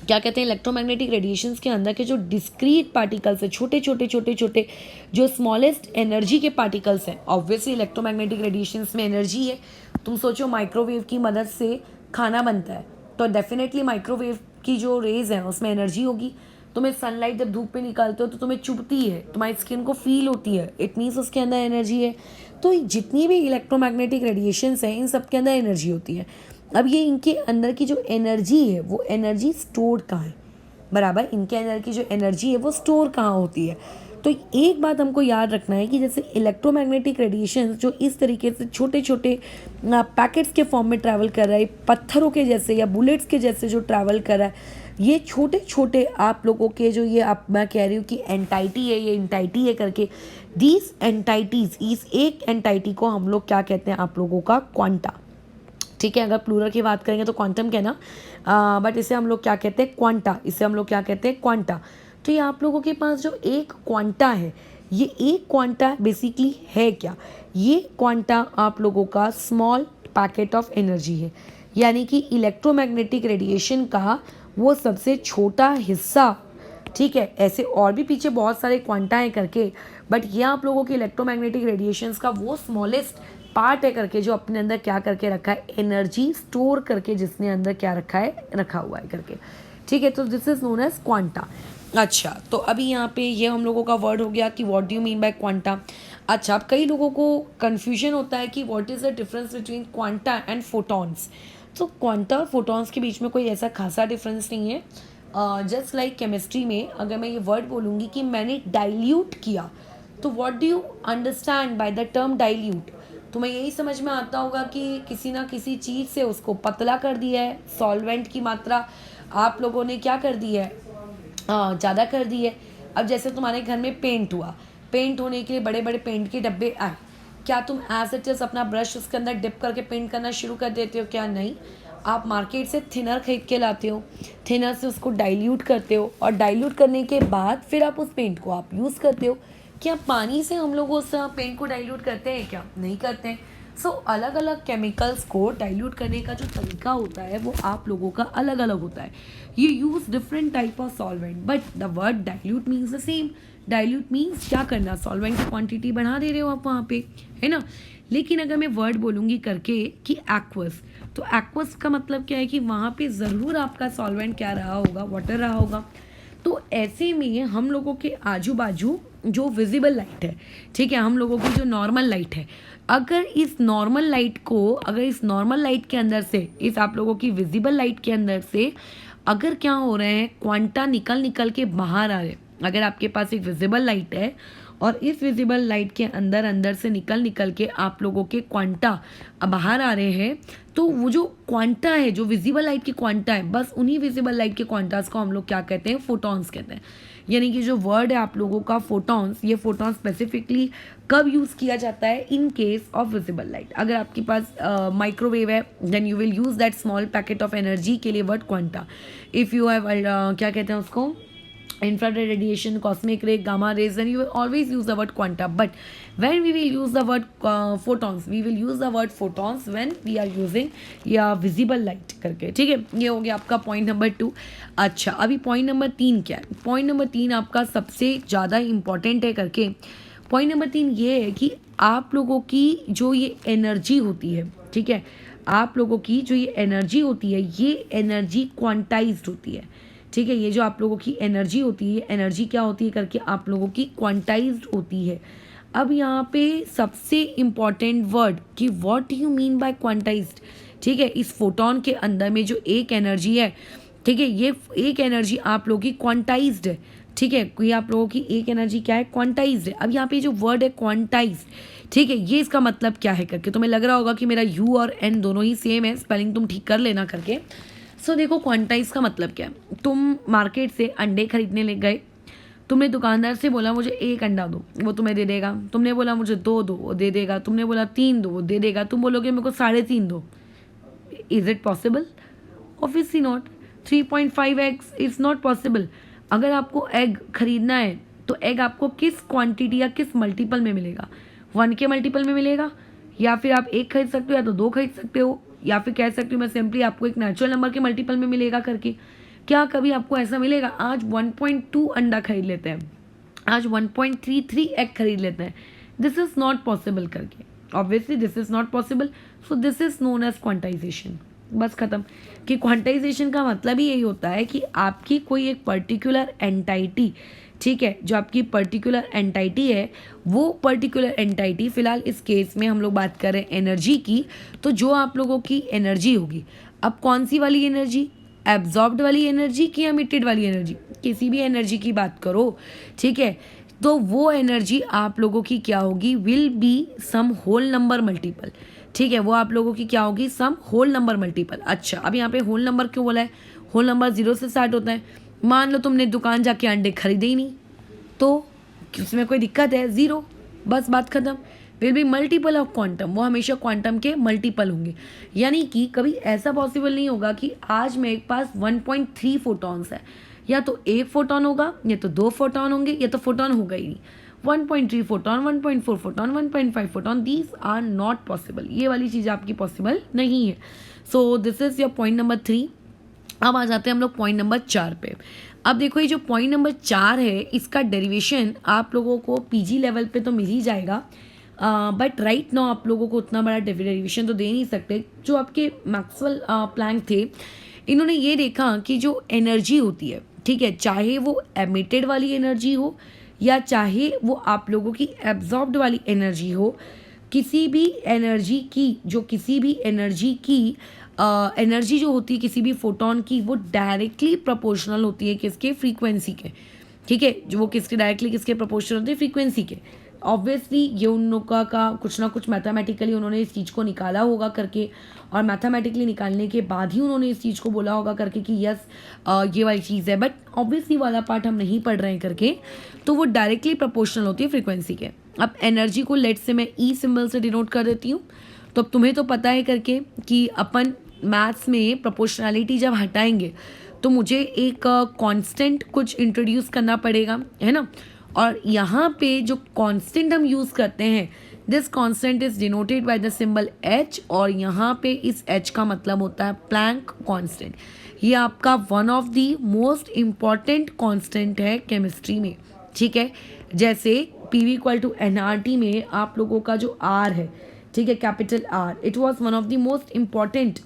S1: क्या कहते हैं इलेक्ट्रोमैग्नेटिक रेडिएशंस के अंदर के जो डिस्क्रीट पार्टिकल्स है, छोटे जो स्मॉलेस्ट एनर्जी के पार्टिकल्स हैं, ऑब्वियसली इलेक्ट्रोमैग्नेटिक रेडिएशंस में एनर्जी है। तुम सोचो माइक्रोवेव की मदद से खाना बनता है, तो डेफिनेटली माइक्रोवेव की जो रेज है उसमें एनर्जी होगी। तुम्हें सनलाइट जब धूप पे निकालते हो तो तुम्हें चुभती है, तुम्हारी स्किन को फील होती है, इट मीन्स उसके अंदर एनर्जी है। तो जितनी भी इलेक्ट्रोमैग्नेटिक रेडिएशंस हैं इन सब के अंदर एनर्जी होती है। अब ये इनके अंदर की जो एनर्जी है वो एनर्जी स्टोर कहाँ है, बराबर, इनके अंदर की जो एनर्जी है वो स्टोर कहाँ होती है। तो एक बात हमको याद रखना है कि जैसे इलेक्ट्रोमैग्नेटिक रेडिएशन जो इस तरीके से छोटे छोटे पैकेट्स के फॉर्म में ट्रैवल कर रहा है, पत्थरों के जैसे या बुलेट्स के जैसे जो ट्रैवल कर रहा है, ये छोटे छोटे आप लोगों के जो ये आप मैं कह रही हूँ कि एंटाइटी है, ये एंटाइटी है करके, दीज एंटाइटीज, इस एक एंटाइटी को हम लोग क्या कहते हैं आप लोगों का, क्वांटा। ठीक है, अगर प्लूरल की बात करेंगे तो क्वांटम कहना, बट इसे हम लोग क्या कहते हैं, क्वांटा। इसे हम लोग क्या कहते हैं, क्वांटा। तो ये आप लोगों के पास जो एक क्वांटा है, ये एक क्वांटा बेसिकली है क्या, ये क्वांटा आप लोगों का स्मॉल पैकेट ऑफ एनर्जी है, यानी कि इलेक्ट्रोमैग्नेटिक रेडिएशन का वो सबसे छोटा हिस्सा। ठीक है, ऐसे और भी पीछे बहुत सारे क्वांटा हैं करके, बट ये आप लोगों के इलेक्ट्रोमैग्नेटिक रेडिएशंस का वो स्मॉलेस्ट पार्ट है करके, जो अपने अंदर क्या करके रखा है, एनर्जी स्टोर करके, जिसने अंदर क्या रखा है, रखा हुआ है करके। ठीक है, तो this is known as quanta. अच्छा, तो अभी यहाँ पे ये हम लोगों का वर्ड हो गया कि what do you mean bye quanta. अच्छा, अब कई लोगों को कन्फ्यूजन होता है कि what is the difference between quanta and photons. तो क्वांटा और फोटॉन्स के बीच में कोई ऐसा खासा डिफरेंस नहीं है। जस्ट लाइक केमिस्ट्री में अगर मैं ये वर्ड बोलूँगी कि मैंने डाइल्यूट किया, तो what do you understand by the term dilute. तुम्हें यही समझ में आता होगा कि किसी ना किसी चीज़ से उसको पतला कर दिया है, सॉल्वेंट की मात्रा आप लोगों ने क्या कर दी है, ज़्यादा कर दी है। अब जैसे तुम्हारे घर में पेंट हुआ, पेंट होने के लिए बड़े बड़े पेंट के डब्बे आए, क्या तुम एज इट इज़ अपना ब्रश उसके अंदर डिप करके पेंट करना शुरू कर देते हो, क्या नहीं, आप मार्केट से थिनर खरीद के लाते हो, थिनर से उसको डाइल्यूट करते हो, और डाइल्यूट करने के बाद फिर आप उस पेंट को आप यूज़ करते हो। क्या पानी से हम लोग उस पेंट को डाइल्यूट करते हैं, क्या नहीं करते हैं। सो अलग अलग केमिकल्स को डाइल्यूट करने का जो तरीका होता है वो आप लोगों का अलग अलग होता है। You use different type of solvent, but the word dilute means the same. Dilute means क्या करना, सॉल्वेंट की क्वांटिटी बढ़ा दे रहे हो आप वहाँ पे, है ना। लेकिन अगर मैं वर्ड बोलूँगी करके कि एक्वस, तो एक्वस का मतलब क्या है कि वहाँ पे ज़रूर आपका सॉल्वेंट क्या रहा होगा, वाटर रहा होगा। तो ऐसे में हम लोगों के आजू बाजू जो विजिबल लाइट है, ठीक है, हम लोगों की जो नॉर्मल लाइट है, अगर इस नॉर्मल लाइट के अंदर से, इस आप लोगों की विजिबल लाइट के अंदर से अगर क्या हो रहे हैं, क्वांटा निकल के बाहर आ रहे हैं। अगर आपके पास एक विजिबल लाइट है और इस विजिबल लाइट के अंदर से निकल के आप लोगों के क्वांटा बाहर आ रहे हैं, तो वो जो क्वांटा है, जो विजिबल लाइट की क्वांटा है, बस उन्हीं विजिबल लाइट के क्वांटास को हम लोग क्या कहते हैं, फोटॉन्स कहते हैं। यानी कि जो वर्ड है आप लोगों का फोटॉन्स, ये फोटॉन्स स्पेसिफिकली कब यूज़ किया जाता है, in case of visible light. अगर आपके पास माइक्रोवेव है, then you will use that small packet of energy के लिए word quanta. If you have क्या कहते हैं उसको, infrared radiation, cosmic ray, gamma rays, then you will always use the word quanta. But when we will use the word photons, we will use the word photons when we are using या visible light करके। ठीक है, ये हो गया आपका point number 2। अच्छा, अभी पॉइंट नंबर 3 क्या है, पॉइंट नंबर 3 आपका सबसे ज़्यादा इम्पॉर्टेंट है करके। पॉइंट नंबर 3 ये है कि आप लोगों की जो ये एनर्जी होती है, ठीक है, आप लोगों की जो ये एनर्जी होती है, ये एनर्जी क्वांटाइज्ड होती है। ठीक है, ये जो आप लोगों की एनर्जी होती है, एनर्जी क्या होती है करके आप लोगों की क्वांटाइज्ड होती है। अब यहाँ पे सबसे इम्पॉर्टेंट वर्ड कि what you mean bye quantized. ठीक है, इस फोटोन के अंदर में जो एक एनर्जी है, ठीक है, ये एक एनर्जी आप लोगों की क्वांटाइज्ड है। ठीक है, ये आप लोगों की एक एनर्जी क्या है, क्वांटाइज्ड है। अब यहाँ पे जो वर्ड है क्वांटाइज्ड, ठीक है, ये इसका मतलब क्या है करके तुम्हें लग रहा होगा कि मेरा यू और एन दोनों ही सेम है, स्पेलिंग तुम ठीक कर लेना करके। सो देखो, क्वांटाइज का मतलब क्या है, तुम मार्केट से अंडे खरीदने ले गए, तुमने दुकानदार से बोला मुझे 1 अंडा दो, वो तुम्हें दे देगा। तुमने बोला मुझे 2 दो, वो दे देगा। तुमने बोला 3 दो, वो दे देगा। तुम बोलोगे मेरे को 3.5 दो। Is it possible? Obviously not. 3.5x is not possible. अगर आपको एग खरीदना है तो एग आपको किस क्वांटिटी या किस मल्टीपल में मिलेगा, 1 के मल्टीपल में मिलेगा, या फिर आप 1 खरीद सकते हो या तो 2 खरीद सकते हो, या फिर कह सकती हूँ मैं सिंपली आपको एक नेचुरल नंबर के मल्टीपल में मिलेगा करके। क्या कभी आपको ऐसा मिलेगा, आज 1.2 अंडा खरीद लेते हैं, आज 1.33 एग खरीद लेते हैं, दिस इज़ नॉट पॉसिबल करके। Obviously this is not possible, so this is known as quantization. बस ख़त्म। कि क्वांटाइजेशन का मतलब ही यही होता है कि आपकी कोई एक पर्टिकुलर एंटाइटी, ठीक है, जो आपकी पर्टिकुलर एंटाइटी है, वो पर्टिकुलर एंटाइटी, फिलहाल इस केस में हम लोग बात कर रहे हैं एनर्जी की, तो जो आप लोगों की एनर्जी होगी, अब कौन सी वाली एनर्जी, एब्जॉर्ब्ड वाली एनर्जी कि एमिटेड वाली एनर्जी, किसी भी एनर्जी की बात करो, ठीक है, तो वो एनर्जी आप लोगों की क्या होगी, will be some whole number multiple, ठीक है, वो आप लोगों की क्या होगी, सम होल नंबर मल्टीपल। अच्छा, अब यहाँ पे होल नंबर क्यों बोला है, होल नंबर 0 से स्टार्ट होता है। मान लो तुमने दुकान जाके अंडे खरीदे ही नहीं, तो उसमें कोई दिक्कत है, 0, बस बात खत्म। Will be multiple of quantum, वो हमेशा क्वांटम के मल्टीपल होंगे। यानी कि कभी ऐसा पॉसिबल नहीं होगा कि आज मेरे पास 1.3 फोटॉन्स है, या तो 1 फोटॉन होगा, या तो 2 फोटॉन होंगे, या तो फोटॉन होगा ही नहीं। 1.3 photon, 1.4 photon, 1.5 photon, these are not possible. ये वाली चीज़ आपकी पॉसिबल नहीं है। So this is your point number 3। अब आ जाते हैं हम लोग पॉइंट नंबर 4 पे। अब देखो, ये जो पॉइंट नंबर 4 है, इसका डेरिवेशन आप लोगों को पीजी लेवल पे तो मिल ही जाएगा, बट राइट नाउ आप लोगों को उतना बड़ा डेरिवेशन तो दे नहीं सकते। जो आपके मैक्सवेल प्लैंक थे, इन्होंने ये देखा कि जो एनर्जी होती है, ठीक है, चाहे वो एमिटेड वाली एनर्जी हो या चाहे वो आप लोगों की एब्जॉर्ब्ड वाली एनर्जी हो, किसी भी एनर्जी की, जो किसी भी एनर्जी की एनर्जी जो होती है किसी भी फोटोन की, वो डायरेक्टली प्रोपोर्शनल होती है किसके, फ्रीक्वेंसी के, ठीक है, जो वो किसके डायरेक्टली किसके प्रोपोर्शनल होती है, फ्रीक्वेंसी के। ऑब्वियसली ये उन लोगों का कुछ ना कुछ मैथमेटिकली उन्होंने इस चीज़ को निकाला होगा करके, और मैथमेटिकली निकालने के बाद ही उन्होंने इस चीज़ को बोला होगा करके कि यस ये वाली चीज़ है, बट ऑब्वियसली वाला पार्ट हम नहीं पढ़ रहे हैं करके, तो वो डायरेक्टली प्रोपोर्शनल होती है फ्रीक्वेंसी के। अब एनर्जी को लेट से मैं ई सिंबल से डिनोट कर देती हूँ। तो अब तुम्हें तो पता है करके कि अपन मैथ्स में प्रोपोर्शनैलिटी जब हटाएंगे तो मुझे एक कांस्टेंट कुछ इंट्रोड्यूस करना पड़ेगा, है ना। और यहाँ पे जो कांस्टेंट हम यूज़ करते हैं, this constant is denoted by the symbol H, और यहाँ पे इस एच का मतलब होता है प्लैंक कांस्टेंट। ये आपका one of the most important constant है केमिस्ट्री में, ठीक है। जैसे PV इक्वल टू NRT में आप लोगों का जो R है, ठीक है, capital R, it was one of the most important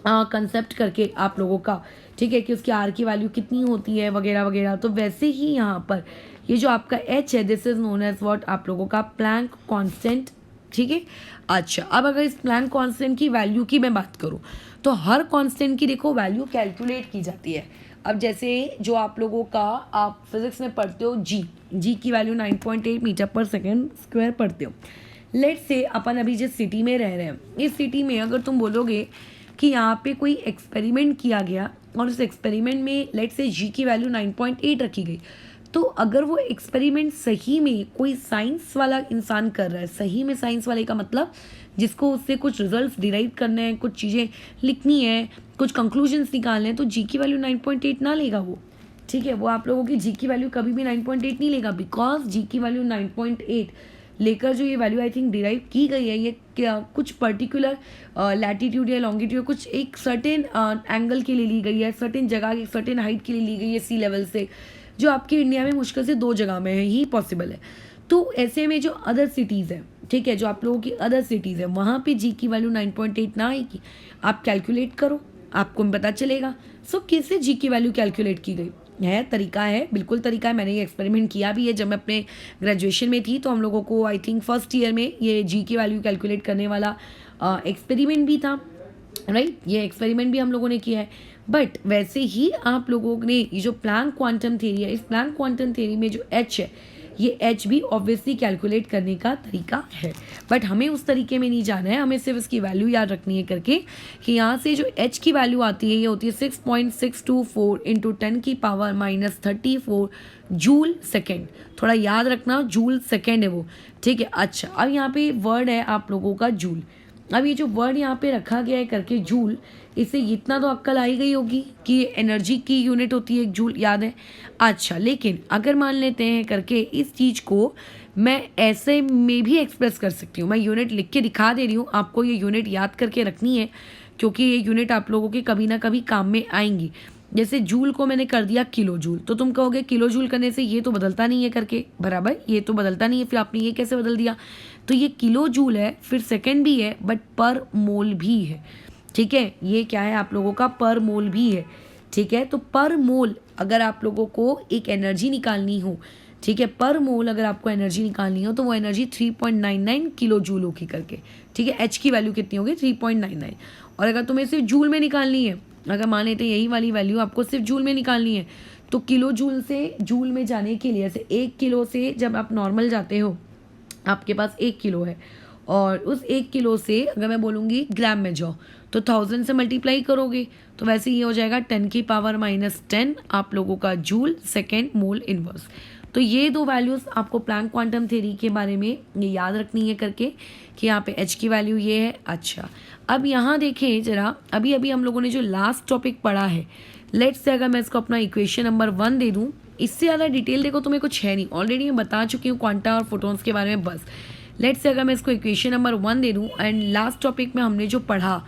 S1: concept करके आप लोगों का, ठीक है, कि उसकी R की वैल्यू कितनी होती है वगैरह वगैरह। तो वैसे ही यहाँ पर ये जो आपका H है, this is known as what, आप लोगों का प्लैंक कांस्टेंट, ठीक है। अच्छा, अब अगर इस प्लैंक कांस्टेंट की वैल्यू की मैं बात करूँ तो हर कांस्टेंट की देखो वैल्यू कैलकुलेट की जाती है। अब जैसे जो आप लोगों का, आप फिजिक्स में पढ़ते हो जी की वैल्यू 9.8 मीटर पर सेकेंड स्क्वायर पढ़ते हो। लेट से अपन अभी जिस सिटी में रह रहे हैं, इस सिटी में अगर तुम बोलोगे कि यहाँ पे कोई एक्सपेरिमेंट किया गया और उस एक्सपेरिमेंट में लेट से जी की वैल्यू 9.8 रखी गई, तो अगर वो एक्सपेरिमेंट सही में कोई साइंस वाला इंसान कर रहा है, सही में साइंस वाले का मतलब जिसको उससे कुछ रिजल्ट्स डिराइव करने हैं, कुछ चीज़ें लिखनी है, कुछ कंक्लूजन्स निकालने हैं, तो जी की वैल्यू 9.8 ना लेगा वो, ठीक है। वो आप लोगों की जी की वैल्यू कभी भी 9.8 नहीं लेगा, बिकॉज जी की वैल्यू 9.8 लेकर जो ये वैल्यू आई थिंक डिराइव की गई है, ये क्या कुछ पर्टिकुलर लैटिट्यूड या लॉन्गिट्यूड, कुछ एक सर्टेन एंगल के लिए ली गई है, सर्टेन जगह की सर्टेन हाइट के लिए ली गई है सी लेवल से, जो आपके इंडिया में मुश्किल से 2 जगह में है ही पॉसिबल है। तो ऐसे में जो अदर सिटीज़ है, ठीक है, जो आप लोगों की अदर सिटीज़ है, वहाँ पे जी की वैल्यू 9.8 ना आएगी। आप कैलकुलेट करो, आपको पता चलेगा। सो कैसे जी की वैल्यू कैलकुलेट की गई है, तरीका है, बिल्कुल तरीका है। मैंने ये एक्सपेरिमेंट किया भी है जब मैं अपने ग्रेजुएशन में थी, तो हम लोगों को आई थिंक फर्स्ट ईयर में ये जी की वैल्यू कैलकुलेट करने वाला एक्सपेरिमेंट भी था, राइट। ये एक्सपेरिमेंट भी हम लोगों ने किया है। बट वैसे ही आप लोगों ने ये जो प्लैंक क्वांटम थ्योरी है, इस प्लैंक क्वांटम थ्योरी में जो एच है, ये एच भी ऑब्वियसली कैलकुलेट करने का तरीका है, बट हमें उस तरीके में नहीं जाना है, हमें सिर्फ इसकी वैल्यू याद रखनी है करके कि यहाँ से जो एच की वैल्यू आती है, ये होती है 6.624 इंटू 10 की पावर -34 जूल सेकेंड। थोड़ा याद रखना, जूल सेकेंड है वो, ठीक है। अच्छा, अब यहाँ पे वर्ड है आप लोगों का जूल। अब ये जो वर्ड यहाँ पे रखा गया है करके जूल, इससे इतना तो अक्ल आई गई होगी कि एनर्जी की यूनिट होती है एक जूल, याद है। अच्छा, लेकिन अगर मान लेते हैं करके इस चीज़ को मैं ऐसे में भी एक्सप्रेस कर सकती हूँ, मैं यूनिट लिख के दिखा दे रही हूँ, आपको ये यूनिट याद करके रखनी है क्योंकि ये यूनिट आप लोगों के कभी ना कभी काम में आएंगी। जैसे जूल को मैंने कर दिया किलो जूल, तो तुम कहोगे किलो जूल करने से ये तो बदलता नहीं है करके, बराबर, ये तो बदलता नहीं है, फिर आपने ये कैसे बदल दिया। तो ये किलो जूल है, फिर सेकेंड भी है, बट पर मोल भी है, ठीक है, ये क्या है आप लोगों का पर मोल भी है। ठीक है, तो पर मोल अगर आप लोगों को एक एनर्जी निकालनी हो, ठीक है, पर मोल अगर आपको एनर्जी निकालनी हो तो वो एनर्जी 3.99 किलो जूल होगी करके। ठीक है, एच की वैल्यू कितनी होगी 3.99। और अगर तुम्हें सिर्फ जूल में निकालनी है, अगर मान लेते हैं यही वाली वैल्यू आपको सिर्फ जूल में निकालनी है, तो किलो जूल से जूल में जाने के लिए जैसे 1 किलो से जब आप नॉर्मल जाते हो, आपके पास 1 किलो है और उस 1 किलो से अगर मैं बोलूँगी ग्राम में जाओ तो 1000 से मल्टीप्लाई करोगे तो वैसे ये हो जाएगा 10 की पावर -10 आप लोगों का जूल सेकेंड मोल इनवर्स। तो ये दो वैल्यूज़ आपको प्लैंक क्वांटम थ्योरी के बारे में ये याद रखनी है करके कि यहाँ पे एच की वैल्यू ये है। अच्छा, अब यहाँ देखें ज़रा, अभी अभी हम लोगों ने जो लास्ट टॉपिक पढ़ा है, लेट्स से अगर मैं इसको अपना इक्वेशन नंबर 1 दे दूँ, इससे ज़्यादा डिटेल देखो तुम्हें कुछ है नहीं, ऑलरेडी मैं बता चुकी हूँ क्वांटा और फोटोन्स के बारे में। बस लेट्स से अगर मैं इसको इक्वेशन नंबर 1 दे दूँ एंड लास्ट टॉपिक में हमने जो पढ़ा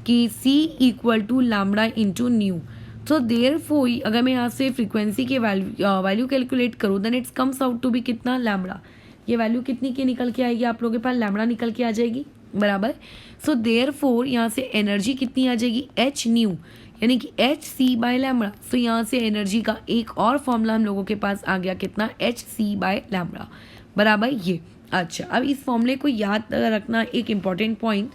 S1: कि C = लैम्बडा इंटू न्यू, तो देयरफॉर अगर मैं यहाँ से फ्रीक्वेंसी की वैल्यू कैलकुलेट करूँ then it's comes out to भी कितना लैम्बडा, ये वैल्यू कितनी की निकल के आएगी आप लोगों के पास, लैम्बडा निकल के आ जाएगी बराबर। सो देयरफॉर यहाँ से एनर्जी कितनी आ जाएगी h न्यू, यानी कि hc/लैम्बडा। सो यहाँ से एनर्जी का एक और फॉर्मूला हम लोगों के पास आ गया कितना, hc/लैम्बडा बराबर ये। अच्छा, अब इस फॉर्मूले को याद रखना एक इम्पॉर्टेंट पॉइंट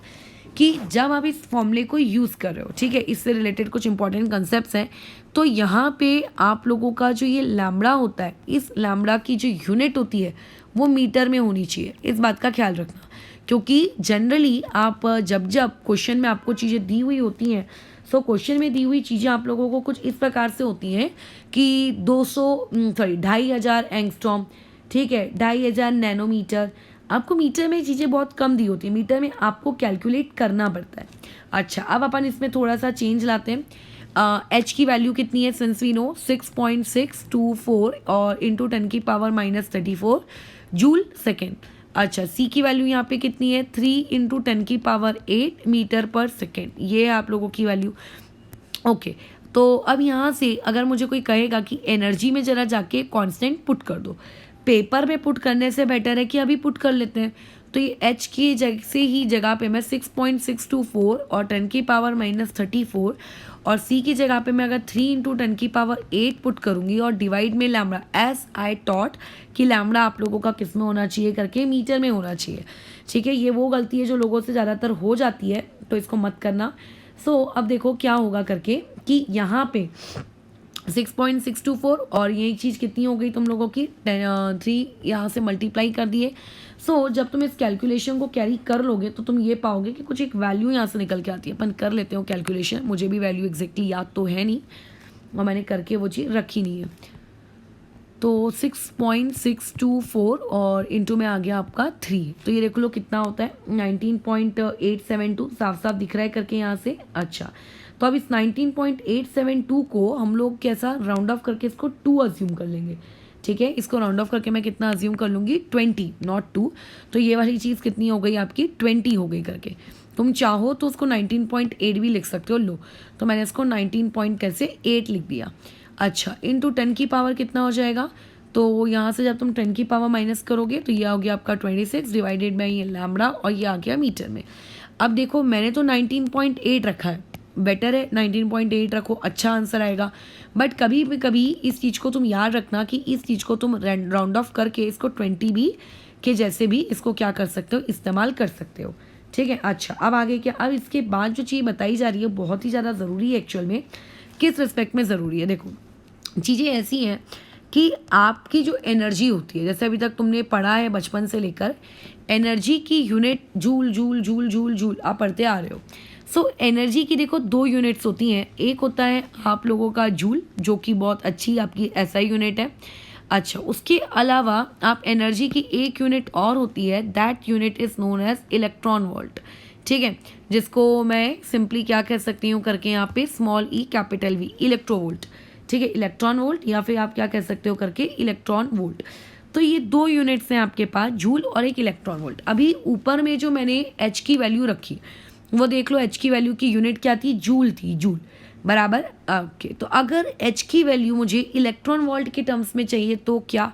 S1: कि जब आप इस फॉर्मूले को यूज़ कर रहे हो, ठीक है, इससे रिलेटेड कुछ इंपॉर्टेंट कंसेप्ट्स हैं, तो यहाँ पे आप लोगों का जो ये लैम्बडा होता है, इस लैम्बडा की जो यूनिट होती है वो मीटर में होनी चाहिए, इस बात का ख्याल रखना। क्योंकि जनरली आप जब क्वेश्चन में आपको चीज़ें दी हुई होती हैं, सो क्वेश्चन में दी हुई चीज़ें आप लोगों को कुछ इस प्रकार से होती हैं कि 2,500 एंगस्ट्रॉम, ठीक है, 2500 नैनोमीटर, आपको मीटर में चीज़ें बहुत कम दी होती है, मीटर में आपको कैलकुलेट करना पड़ता है। अच्छा, अब अपन इसमें थोड़ा सा चेंज लाते हैं। एच की वैल्यू कितनी है, सिंस वी नो 6.624 और इंटू 10 की पावर -34 जूल सेकेंड। अच्छा, सी की वैल्यू यहाँ पे कितनी है, 3 इंटू 10 की पावर 8 मीटर पर सेकेंड, ये है आप लोगों की वैल्यू। ओके, तो अब यहाँ से अगर मुझे कोई कहेगा कि एनर्जी में ज़रा जाके कांस्टेंट पुट कर दो, पेपर में पुट करने से बेटर है कि अभी पुट कर लेते हैं। तो ये एच की जगह पे मैं 6.624 और 10 की पावर -34 और सी की जगह पे मैं अगर 3 इंटू 10 की पावर 8 पुट करूँगी और डिवाइड में लैम्बडा, एज आई टॉट कि लैम्बडा आप लोगों का किस में होना चाहिए करके, मीटर में होना चाहिए। ठीक है, ये वो गलती है जो लोगों से ज़्यादातर हो जाती है, तो इसको मत करना। सो अब देखो क्या होगा करके कि यहाँ पे 6.624 और ये चीज़ कितनी हो गई तुम लोगों की 3 यहाँ से मल्टीप्लाई कर दिए। सो जब तुम इस कैलकुलेशन को कैरी कर लोगे तो तुम ये पाओगे कि कुछ एक वैल्यू यहाँ से निकल के आती है। अपन कर लेते हो कैलकुलेशन, मुझे भी वैल्यू एग्जैक्टली याद तो है नहीं और मैंने करके वो चीज़ रखी नहीं है। तो 6.624 और इंटू में आ गया आपका 3, तो ये देख लो कितना होता है 19.872, साफ साफ दिख रहा है करके यहाँ से। अच्छा, तो अब इस 19.872 को हम लोग कैसा राउंड ऑफ करके इसको 2 अज्यूम कर लेंगे। ठीक है, इसको राउंड ऑफ करके मैं कितना अज्यूम कर लूँगी 20, नॉट 2। तो ये वाली चीज़ कितनी हो गई आपकी 20 हो गई करके। तुम चाहो तो उसको 19.8 भी लिख सकते हो, लो तो मैंने इसको 19.8 लिख दिया। अच्छा, इंटू 10 की पावर कितना हो जाएगा, तो यहाँ से जब तुम 10 की पावर माइनस करोगे तो ये हो गया आपका 26 डिवाइडेड बाई ये लैम्बडा और ये आ गया मीटर में। अब देखो मैंने तो 19.8 रखा है, बेटर है 19.8 रखो, अच्छा आंसर आएगा। बट कभी भी कभी इस चीज़ को तुम याद रखना कि इस चीज़ को तुम राउंड ऑफ करके इसको 20 भी के जैसे भी इसको क्या कर सकते हो, इस्तेमाल कर सकते हो। ठीक है, अच्छा अब आगे क्या, अब इसके बाद जो चीज़ बताई जा रही है बहुत ही ज़्यादा ज़रूरी है। एक्चुअल में किस रिस्पेक्ट में ज़रूरी है, देखो चीज़ें ऐसी हैं कि आपकी जो एनर्जी होती है, जैसे अभी तक तुमने पढ़ा है बचपन से लेकर, एनर्जी की unit joule joule joule joule joule आप पढ़ते आ रहे हो। सो एनर्जी की देखो 2 यूनिट्स होती हैं, एक होता है आप लोगों का जूल जो कि बहुत अच्छी आपकी SI यूनिट है। अच्छा, उसके अलावा आप एनर्जी की एक यूनिट और होती है, that unit is known as electron volt. ठीक है, जिसको मैं सिंपली क्या कह सकती हूँ करके यहाँ पे small E capital V, electronvolt. ठीक है, इलेक्ट्रॉन वोल्ट या फिर आप क्या कह सकते हो करके इलेक्ट्रॉन वोल्ट। तो ये 2 यूनिट्स हैं आपके पास, जूल और एक इलेक्ट्रॉन वोल्ट। अभी ऊपर में जो मैंने H की वैल्यू रखी वो देख लो, H की वैल्यू की यूनिट क्या थी, जूल थी, जूल बराबर। ओके, तो अगर H की वैल्यू मुझे इलेक्ट्रॉन वोल्ट के टर्म्स में चाहिए तो क्या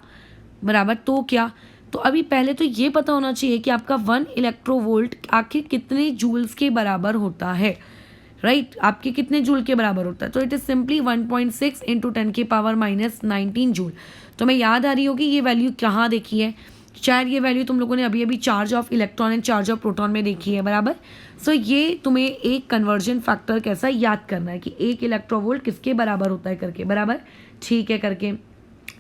S1: बराबर, तो क्या, तो अभी पहले तो ये पता होना चाहिए कि आपका 1 इलेक्ट्रोवोल्ट आखिर कितने जूल्स के बराबर होता है। राइट, आपके कितने जूल के बराबर होता है? तो it is simply 1.6 into 10⁻⁻⁹ joule. तो मैं याद आ रही होगी ये वैल्यू कहाँ देखी है, शायद ये वैल्यू तुम लोगों ने अभी अभी charge of electron and charge of proton में देखी है, बराबर। सो ये तुम्हें एक कन्वर्जन फैक्टर कैसा याद करना है कि 1 इलेक्ट्रोवोल्ट किसके बराबर होता है करके, बराबर, ठीक है करके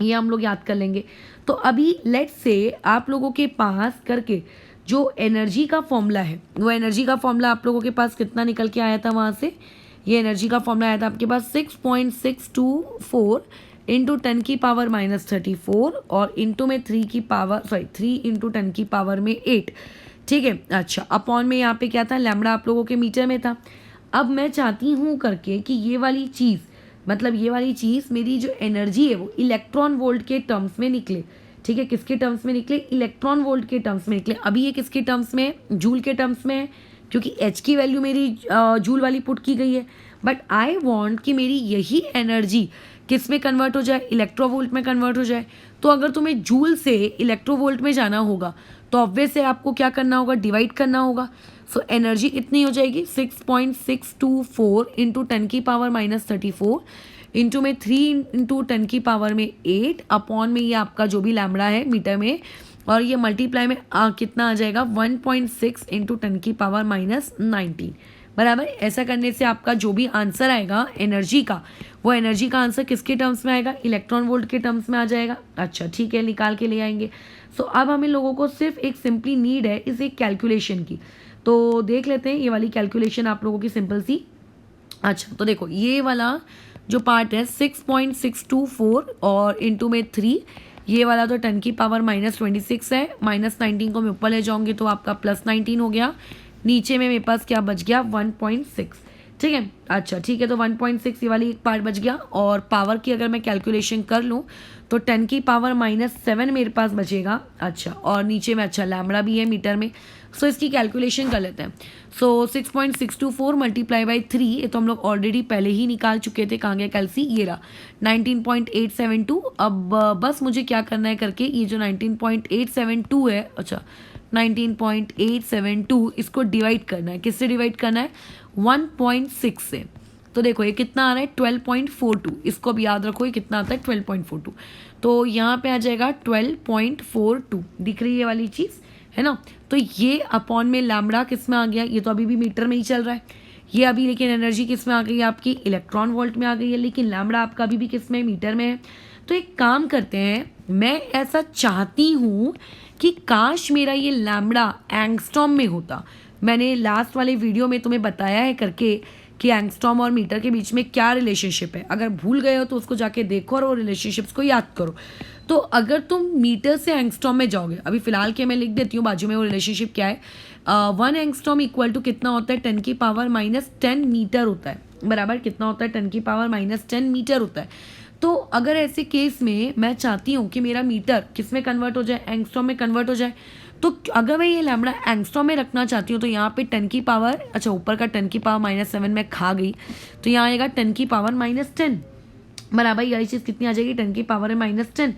S1: ये हम लोग याद कर लेंगे। तो अभी लेट्स से आप लोगों के पास करके जो एनर्जी का फॉर्मूला है, वो एनर्जी का फॉर्मूला आप लोगों के पास कितना निकल के आया था वहाँ से, ये एनर्जी का फॉर्मूला आया था आपके पास 6.624 इंटू 10⁻⁻34 और इंटू में 3 इंटू 10⁻8, ठीक है। अच्छा, अपॉन में यहाँ पे क्या था, लैम्बडा आप लोगों के मीटर में था। अब मैं चाहती हूँ करके कि ये वाली चीज़, मतलब ये वाली चीज़ मेरी जो एनर्जी है वो इलेक्ट्रॉन वोल्ट के टर्म्स में निकले, ठीक है। किसके टर्म्स में निकले? इलेक्ट्रॉन वोल्ट के टर्म्स में निकले। अभी ये किसके टर्म्स में है? जूल के टर्म्स में है, क्योंकि एच की वैल्यू मेरी जूल वाली पुट की गई है। बट आई वांट कि मेरी यही एनर्जी किस में कन्वर्ट हो जाए? इलेक्ट्रोवोल्ट में कन्वर्ट हो जाए। तो अगर तुम्हें जूल से इलेक्ट्रोवोल्ट में जाना होगा तो ऑब्वियस है आपको क्या करना होगा? डिवाइड करना होगा। सो एनर्जी इतनी हो जाएगी 6.624 इंटू 10⁻⁻34 इंटू में 3 इंटू 10⁻8 अपॉन में ये आपका जो भी लैम्बडा है मीटर में, और ये मल्टीप्लाई में कितना आ जाएगा 1.6 इंटू 10⁻⁻19, बराबर। ऐसा करने से आपका जो भी आंसर आएगा एनर्जी का, वो एनर्जी का आंसर किसके टर्म्स में आएगा? इलेक्ट्रॉन वोल्ट के टर्म्स में आ जाएगा। अच्छा, ठीक है, निकाल के ले आएंगे। सो अब हमें लोगों को सिर्फ एक सिंपली नीड है इस एक कैलकुलेशन की, तो देख लेते हैं ये वाली कैलकुलेशन आप लोगों की सिंपल सी। अच्छा, तो देखो ये वाला जो पार्ट है 6.624 और इंटू में 3, ये वाला तो 10⁻⁻26 है, -19 को मैं ऊपर ले जाऊंगी तो आपका +19 हो गया, नीचे में मेरे पास क्या बच गया 1.6, ठीक है। अच्छा, ठीक है, तो 1.6 ये वाली एक पार्ट बच गया। और पावर की अगर मैं कैलकुलेशन कर लूँ तो 10⁻⁻7 मेरे पास बचेगा। अच्छा, और नीचे में अच्छा लैम्बडा भी है मीटर में। सो इसकी कैलकुलेशन कर लेते हैं। सो 6.624 मल्टीप्लाई बाई 3, ये तो हम लोग ऑलरेडी पहले ही निकाल चुके थे, कहाँ गया कैलसी, ये रहा 19.872। अब बस मुझे क्या करना है करके ये जो 19.872 है, अच्छा 19.872, इसको डिवाइड करना है। किससे डिवाइड करना है? 1.6 से। तो देखो ये कितना आ रहा है 12.42, इसको भी याद रखो ये कितना आता है 12.42। तो यहाँ पे आ जाएगा 12.42, दिख रही है ये वाली चीज़, है ना। तो ये अपॉन में लैम्बडा किस में आ गया? ये तो अभी भी मीटर में ही चल रहा है ये अभी, लेकिन एनर्जी किस में आ गई है आपकी? इलेक्ट्रॉन वोल्ट में आ गई है, लेकिन लैम्बडा आपका अभी भी किस में? मीटर में है। तो एक काम करते हैं, मैं ऐसा चाहती हूँ कि काश मेरा ये लैम्बडा एंगस्ट्रॉम में होता। मैंने लास्ट वाले वीडियो में तुम्हें बताया है करके कि एंगस्ट्रॉम और मीटर के बीच में क्या रिलेशनशिप है। अगर भूल गए हो तो उसको जाके देखो और वो रिलेशनशिप्स को याद करो। तो अगर तुम मीटर से एंगस्ट्रॉम में जाओगे, अभी फिलहाल के मैं लिख देती हूँ बाजू में वो रिलेशनशिप क्या है। 1 एंगस्ट्रॉम इक्वल टू कितना होता है 10⁻⁻10 मीटर होता है, बराबर। कितना होता है 10⁻⁻10 मीटर होता है। तो अगर ऐसे केस में मैं चाहती हूँ कि मेरा मीटर किस में कन्वर्ट हो जाए? एंगस्ट्रॉम में कन्वर्ट हो जाए। तो अगर मैं ये लैम्बडा एंगस्ट्रॉम में रखना चाहती हूँ तो यहाँ पे 10 की पावर, अच्छा ऊपर का 10⁻⁻7 में खा गई तो यहाँ आएगा 10⁻⁻10, बराबर। यही चीज़ कितनी आ जाएगी 10⁻⁻10।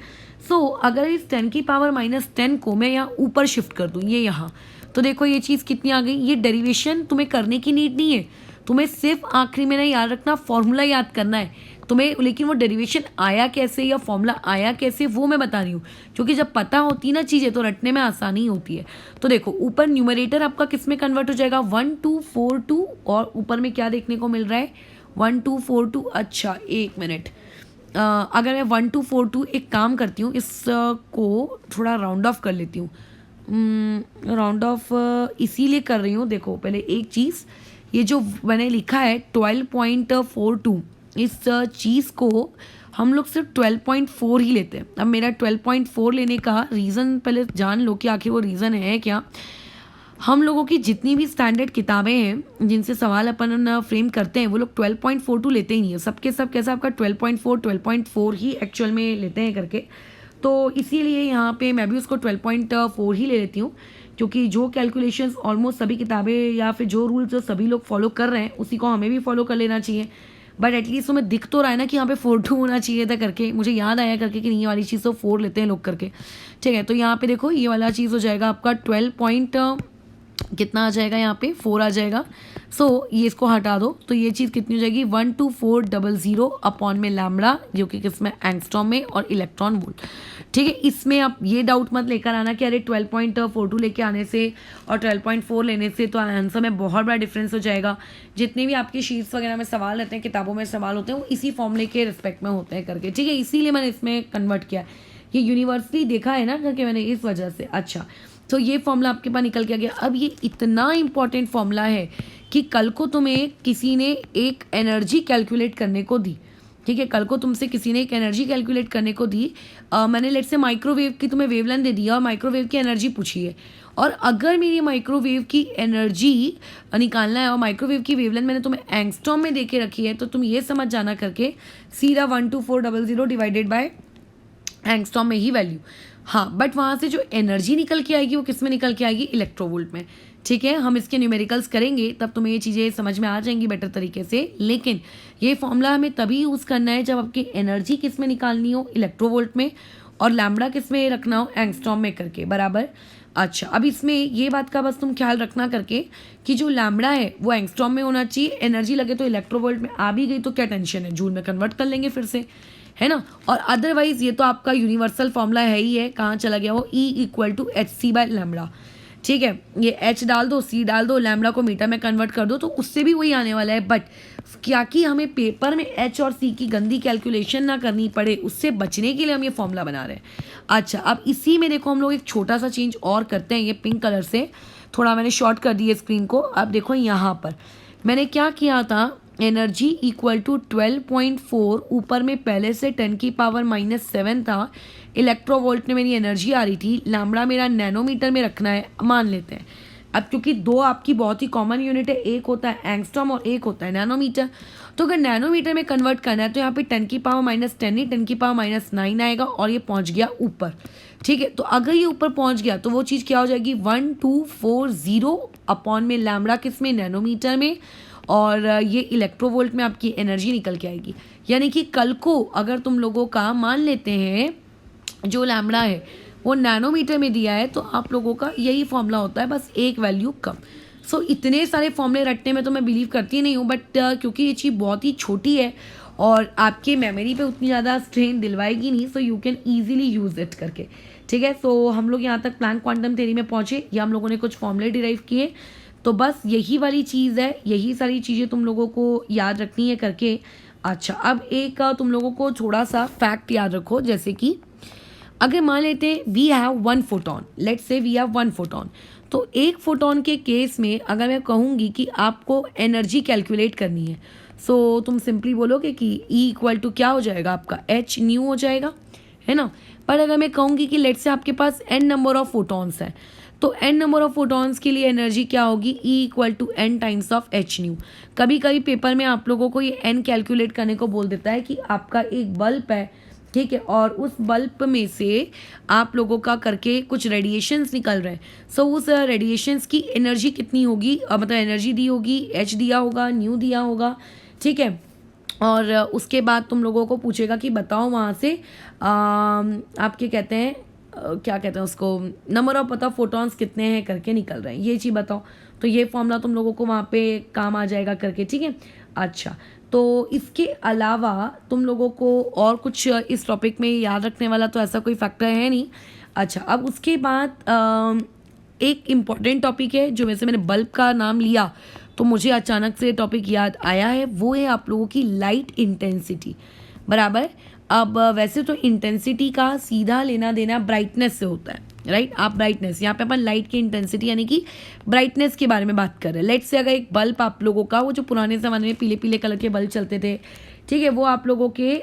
S1: सो अगर इस 10⁻⁻10 को मैं यहाँ ऊपर शिफ्ट कर दूँ, ये यहाँ, तो देखो ये चीज़ कितनी आ गई। ये डेरिवेशन तुम्हें करने की नीड नहीं है, तुम्हें सिर्फ आखिरी में ना याद रखना, फॉर्मूला याद करना है तुम्हें। लेकिन वो डेरिवेशन आया कैसे या फॉर्मूला आया कैसे वो मैं बता रही हूँ, क्योंकि जब पता होती है ना चीज़ें तो रटने में आसानी होती है। तो देखो ऊपर न्यूमरेटर आपका किस में कन्वर्ट हो जाएगा 1242, और ऊपर में क्या देखने को मिल रहा है 1242। अच्छा एक मिनट, अगर मैं 1242 एक काम करती हूँ, इसको थोड़ा राउंड ऑफ कर लेती हूँ। राउंड ऑफ इसीलिए कर रही हूँ, देखो पहले एक चीज़, ये जो मैंने लिखा है 12.42, इस चीज़ को हम लोग सिर्फ 12.4 ही लेते हैं। अब मेरा 12.4 लेने का रीज़न पहले जान लो कि आखिर वो रीज़न है क्या। हम लोगों की जितनी भी स्टैंडर्ड किताबें हैं जिनसे सवाल अपन फ्रेम करते हैं वो लोग 12.42 लेते ही नहीं है, सबके सब कैसा आपका 12.4 ही एक्चुअल में लेते हैं करके। तो इसीलिए यहाँ पे मैं भी उसको 12.4 ही ले लेती हूँ, क्योंकि जो कैलकुलेशंस ऑलमोस्ट सभी किताबें या फिर जो रूल्स जो सभी लोग फॉलो कर रहे हैं उसी को हमें भी फॉलो कर लेना चाहिए। बट एटलीस्ट तुम्हें दिख तो रहा है ना कि यहाँ पे 4.2 होना चाहिए था करके, मुझे याद आया करके कि नहीं ये वाली चीज़ तो 4 लेते हैं लोग करके, ठीक है। तो यहाँ पे देखो ये वाला चीज़ हो जाएगा आपका कितना आ जाएगा यहाँ पे 4 आ जाएगा। सो ये इसको हटा दो तो ये चीज़ कितनी हो जाएगी 12400 अपॉन में लैम्बडा, जो कि किसमें एंगस्ट्रॉम में और इलेक्ट्रॉन वोल्ट। ठीक है, इसमें आप ये डाउट मत लेकर आना कि अरे 12.42 लेके आने से और 12.4 लेने से तो आंसर में बहुत बड़ा डिफरेंस हो जाएगा। जितने भी आपकी शीट्स वगैरह में सवाल रहते हैं, किताबों में सवाल होते हैं, वो इसी फॉर्मूले के रिस्पेक्ट में होते हैं करके। ठीक है, इसीलिए मैंने इसमें कन्वर्ट किया। ये यूनिवर्सली देखा है ना करके मैंने, इस वजह से। अच्छा, तो ये फॉर्मूला आपके पास निकल के आ गया। अब ये इतना इंपॉर्टेंट फॉर्मूला है कि कल को तुम्हें किसी ने एक एनर्जी कैलकुलेट करने को दी। ठीक है, कल को तुमसे किसी ने एक एनर्जी कैलकुलेट करने को दी। मैंने लेट से माइक्रोवेव की तुम्हें वेवलेंथ दे दिया और माइक्रोवेव की एनर्जी पूछी है, और अगर मेरी माइक्रोवेव की एनर्जी निकालना है और माइक्रोवेव की वेवलेंथ मैंने तुम्हें एंगस्ट्रॉम में दे के रखी है, तो तुम ये समझ जाना करके सीधा 12400 डिवाइडेड बाय एंगस्ट्रॉम में ही वैल्यू। हाँ, बट वहाँ से जो एनर्जी निकल के आएगी वो किस में निकल के आएगी, इलेक्ट्रोवोल्ट में। ठीक है, हम इसके न्यूमेरिकल्स करेंगे तब तुम्हें ये चीज़ें समझ में आ जाएंगी बेटर तरीके से। लेकिन ये फॉर्मूला हमें तभी यूज़ करना है जब आपकी एनर्जी किस में निकालनी हो, इलेक्ट्रोवोल्ट में, और लैम्बडा किस में रखना हो, एंगस्ट्रॉम में करके। बराबर। अच्छा, अब इसमें ये बात का बस तुम ख्याल रखना करके कि जो लैम्बडा है वो एंगस्ट्रॉम में होना चाहिए, एनर्जी लगे तो इलेक्ट्रोवोल्ट में। आ भी गई तो क्या टेंशन है, जूल में कन्वर्ट कर लेंगे फिर से, है ना। और अदरवाइज ये तो आपका यूनिवर्सल फॉर्मूला है ही है। कहाँ चला गया वो, E=hc/लैम्बडा। ठीक है, ये h डाल दो, c डाल दो, लैम्बडा को मीटर में कन्वर्ट कर दो, तो उससे भी वही आने वाला है। बट क्या कि हमें पेपर में h और c की गंदी कैलकुलेशन ना करनी पड़े, उससे बचने के लिए हम ये फॉर्मूला बना रहे हैं। अच्छा, अब इसी में देखो हम लोग एक छोटा सा चेंज और करते हैं। ये पिंक कलर से थोड़ा मैंने शॉर्ट कर दी है स्क्रीन को। अब देखो यहाँ पर मैंने क्या किया था, एनर्जी इक्वल टू 12.4, ऊपर में पहले से 10⁻⁻7 था। इलेक्ट्रोवोल्ट में मेरी एनर्जी आ रही थी, लैम्बडा मेरा नैनोमीटर में रखना है, मान लेते हैं। अब क्योंकि दो आपकी बहुत ही कॉमन यूनिट है, एक होता है एंगस्ट्रॉम और एक होता है नैनोमीटर, तो अगर नैनोमीटर में कन्वर्ट करना है तो यहाँ पे 10⁻⁻10 नहीं 10⁻⁹ आएगा, और ये पहुँच गया ऊपर। ठीक है, तो अगर ये ऊपर पहुँच गया तो वो चीज़ क्या हो जाएगी, 1240 अपॉन में लैम्बडा किस में, नैनोमीटर में, और ये इलेक्ट्रोवोल्ट में आपकी एनर्जी निकल के आएगी। यानी कि कल को अगर तुम लोगों का मान लेते हैं जो लैम्बडा है वो नैनोमीटर में दिया है, तो आप लोगों का यही फॉर्मूला होता है, बस एक वैल्यू कम। सो इतने सारे फॉर्मूले रटने में तो मैं बिलीव करती नहीं हूँ, बट क्योंकि ये चीज़ बहुत ही छोटी है और आपके मेमोरी पे उतनी ज़्यादा स्ट्रेन दिलवाएगी नहीं, so you can easily use it करके। ठीक है, सो हम लोग यहाँ तक प्लैंक क्वांटम थ्योरी में पहुँचे, या हम लोगों ने कुछ फॉर्मूले डिराइव किए, तो बस यही वाली चीज़ है, यही सारी चीज़ें तुम लोगों को याद रखनी है करके। अच्छा, अब एक तुम लोगों को थोड़ा सा फैक्ट याद रखो, जैसे कि अगर मान लेते हैं we have 1 photon, let's say we have 1 photon, तो एक फोटोन के केस में अगर मैं कहूँगी कि आपको एनर्जी कैलकुलेट करनी है, सो तुम सिंपली बोलोगे कि E क्या हो जाएगा आपका, h न्यू हो जाएगा, है ना। पर अगर मैं कहूँगी कि लेट्स से आपके पास n नंबर ऑफ फोटोन्स है, तो n नंबर ऑफ फोटॉन्स के लिए एनर्जी क्या होगी, E=n times of h new. कभी कभी पेपर में आप लोगों को ये n कैलकुलेट करने को बोल देता है कि आपका एक बल्ब है, ठीक है, और उस बल्ब में से आप लोगों का करके कुछ रेडिएशंस निकल रहे हैं। सो उस रेडिएशंस की एनर्जी कितनी होगी, मतलब एनर्जी दी होगी, h दिया होगा, न्यू दिया होगा। ठीक है, और उसके बाद तुम लोगों को पूछेगा कि बताओ वहाँ से आपके कहते हैं क्या कहते हैं उसको, नंबर ऑफ पता फोटॉन्स कितने हैं करके निकल रहे हैं, ये चीज़ बताओ। तो ये फॉर्मूला तुम लोगों को वहाँ पे काम आ जाएगा करके। ठीक है, अच्छा, तो इसके अलावा तुम लोगों को और कुछ इस टॉपिक में याद रखने वाला तो ऐसा कोई फैक्टर है नहीं। अच्छा, अब उसके बाद एक इम्पॉर्टेंट टॉपिक है जो वैसे मैंने बल्ब का नाम लिया तो मुझे अचानक से टॉपिक याद आया है, वो है आप लोगों की लाइट इंटेंसिटी। बराबर। अब वैसे तो इंटेंसिटी का सीधा लेना देना ब्राइटनेस से होता है, राइट। आप ब्राइटनेस, यहाँ पे अपन लाइट की इंटेंसिटी यानी कि ब्राइटनेस के बारे में बात कर रहे हैं। लेट्स से अगर एक बल्ब आप लोगों का, वो जो पुराने ज़माने में पीले पीले कलर के बल्ब चलते थे, ठीक है, वो आप लोगों के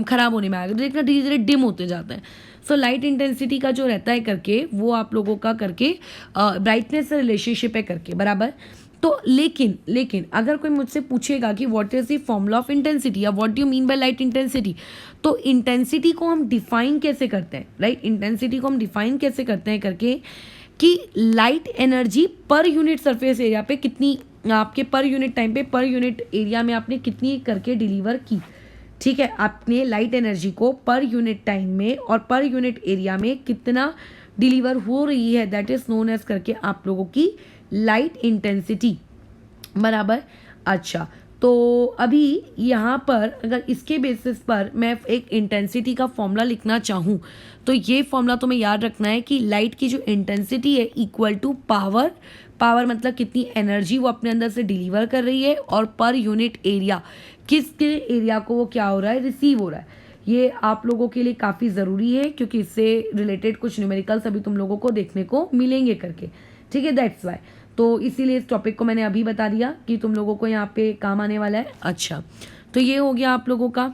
S1: ख़राब होने में आएगा, देखना धीरे धीरे डिम होते जाते हैं। सो लाइट इंटेंसिटी का जो रहता है करके वो आप लोगों का करके ब्राइटनेस से रिलेशनशिप है करके। बराबर। तो लेकिन अगर कोई मुझसे पूछेगा कि what is the formula of intensity या what do you mean by light intensity, तो इंटेंसिटी को हम डिफाइन कैसे करते हैं, राइट। इंटेंसिटी को हम डिफाइन कैसे करते हैं करके कि light energy per unit surface area पे कितनी, आपके पर यूनिट टाइम पे पर यूनिट एरिया में आपने कितनी करके डिलीवर की। ठीक है, आपने लाइट एनर्जी को पर यूनिट टाइम में और पर यूनिट एरिया में कितना डिलीवर हो रही है, दैट इज नोन एज करके आप लोगों की लाइट इंटेंसिटी, बराबर। अच्छा, तो अभी यहाँ पर अगर इसके बेसिस पर मैं एक इंटेंसिटी का फॉर्मूला लिखना चाहूँ तो ये फॉर्मूला तुम्हें याद रखना है कि लाइट की जो इंटेंसिटी है इक्वल टू पावर, पावर मतलब कितनी एनर्जी वो अपने अंदर से डिलीवर कर रही है, और पर यूनिट एरिया, किसके एरिया को वो क्या हो रहा है, रिसीव हो रहा है। ये आप लोगों के लिए काफ़ी ज़रूरी है क्योंकि इससे रिलेटेड कुछ न्यूमेरिकल्स अभी तुम लोगों को देखने को मिलेंगे करके, ठीक है, दैट्स वाई। तो इसीलिए इस टॉपिक को मैंने अभी बता दिया कि तुम लोगों को यहाँ पे काम आने वाला है। अच्छा, तो ये हो गया आप लोगों का।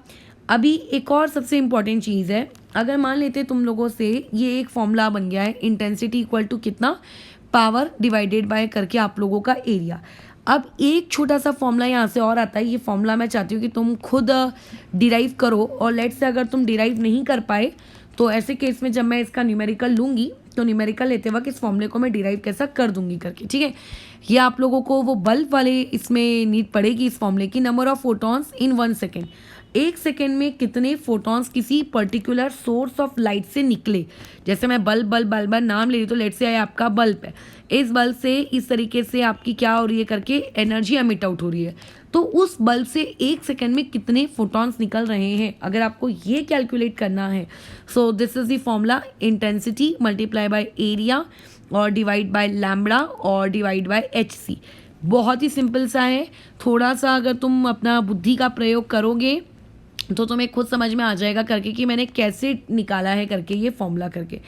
S1: अभी एक और सबसे इम्पॉर्टेंट चीज़ है, अगर मान लेते तुम लोगों से ये एक फॉर्मूला बन गया है, इंटेंसिटी इक्वल टू कितना, पावर डिवाइडेड बाय करके आप लोगों का एरिया। अब एक छोटा सा फॉर्मूला यहाँ से और आता है, ये फॉर्मूला मैं चाहती हूँ कि तुम खुद डिराइव करो, और लेट से अगर तुम डिराइव नहीं कर पाए तो ऐसे केस में जब मैं इसका न्यूमेरिकल लूँगी तो न्यूमेरिकल लेते वक्त इस फॉर्मूले को मैं डिराइव कैसा कर दूंगी करके, ठीक है। ये आप लोगों को वो बल्ब वाले इसमें नीड पड़ेगी इस फॉर्मूले की, number of photons in 1 second, 1 second में कितने फोटॉन्स किसी पर्टिकुलर सोर्स ऑफ लाइट से निकले। जैसे मैं बल्ब नाम ले रही तो लेट से आया आपका बल्ब है, इस बल्ब से इस तरीके से आपकी क्या हो रही है करके एनर्जी एमिट आउट हो रही है, तो उस बल्ब से 1 सेकेंड में कितने फोटॉन्स निकल रहे हैं, अगर आपको ये कैलकुलेट करना है, so this is the formula, intensity multiply by area और डिवाइड बाय लैम्बडा और डिवाइड बाय HC। बहुत ही सिंपल सा है, थोड़ा सा अगर तुम अपना बुद्धि का प्रयोग करोगे तो तुम्हें खुद समझ में आ जाएगा करके कि मैंने कैसे निकाला है करके ये फॉर्मूला करके।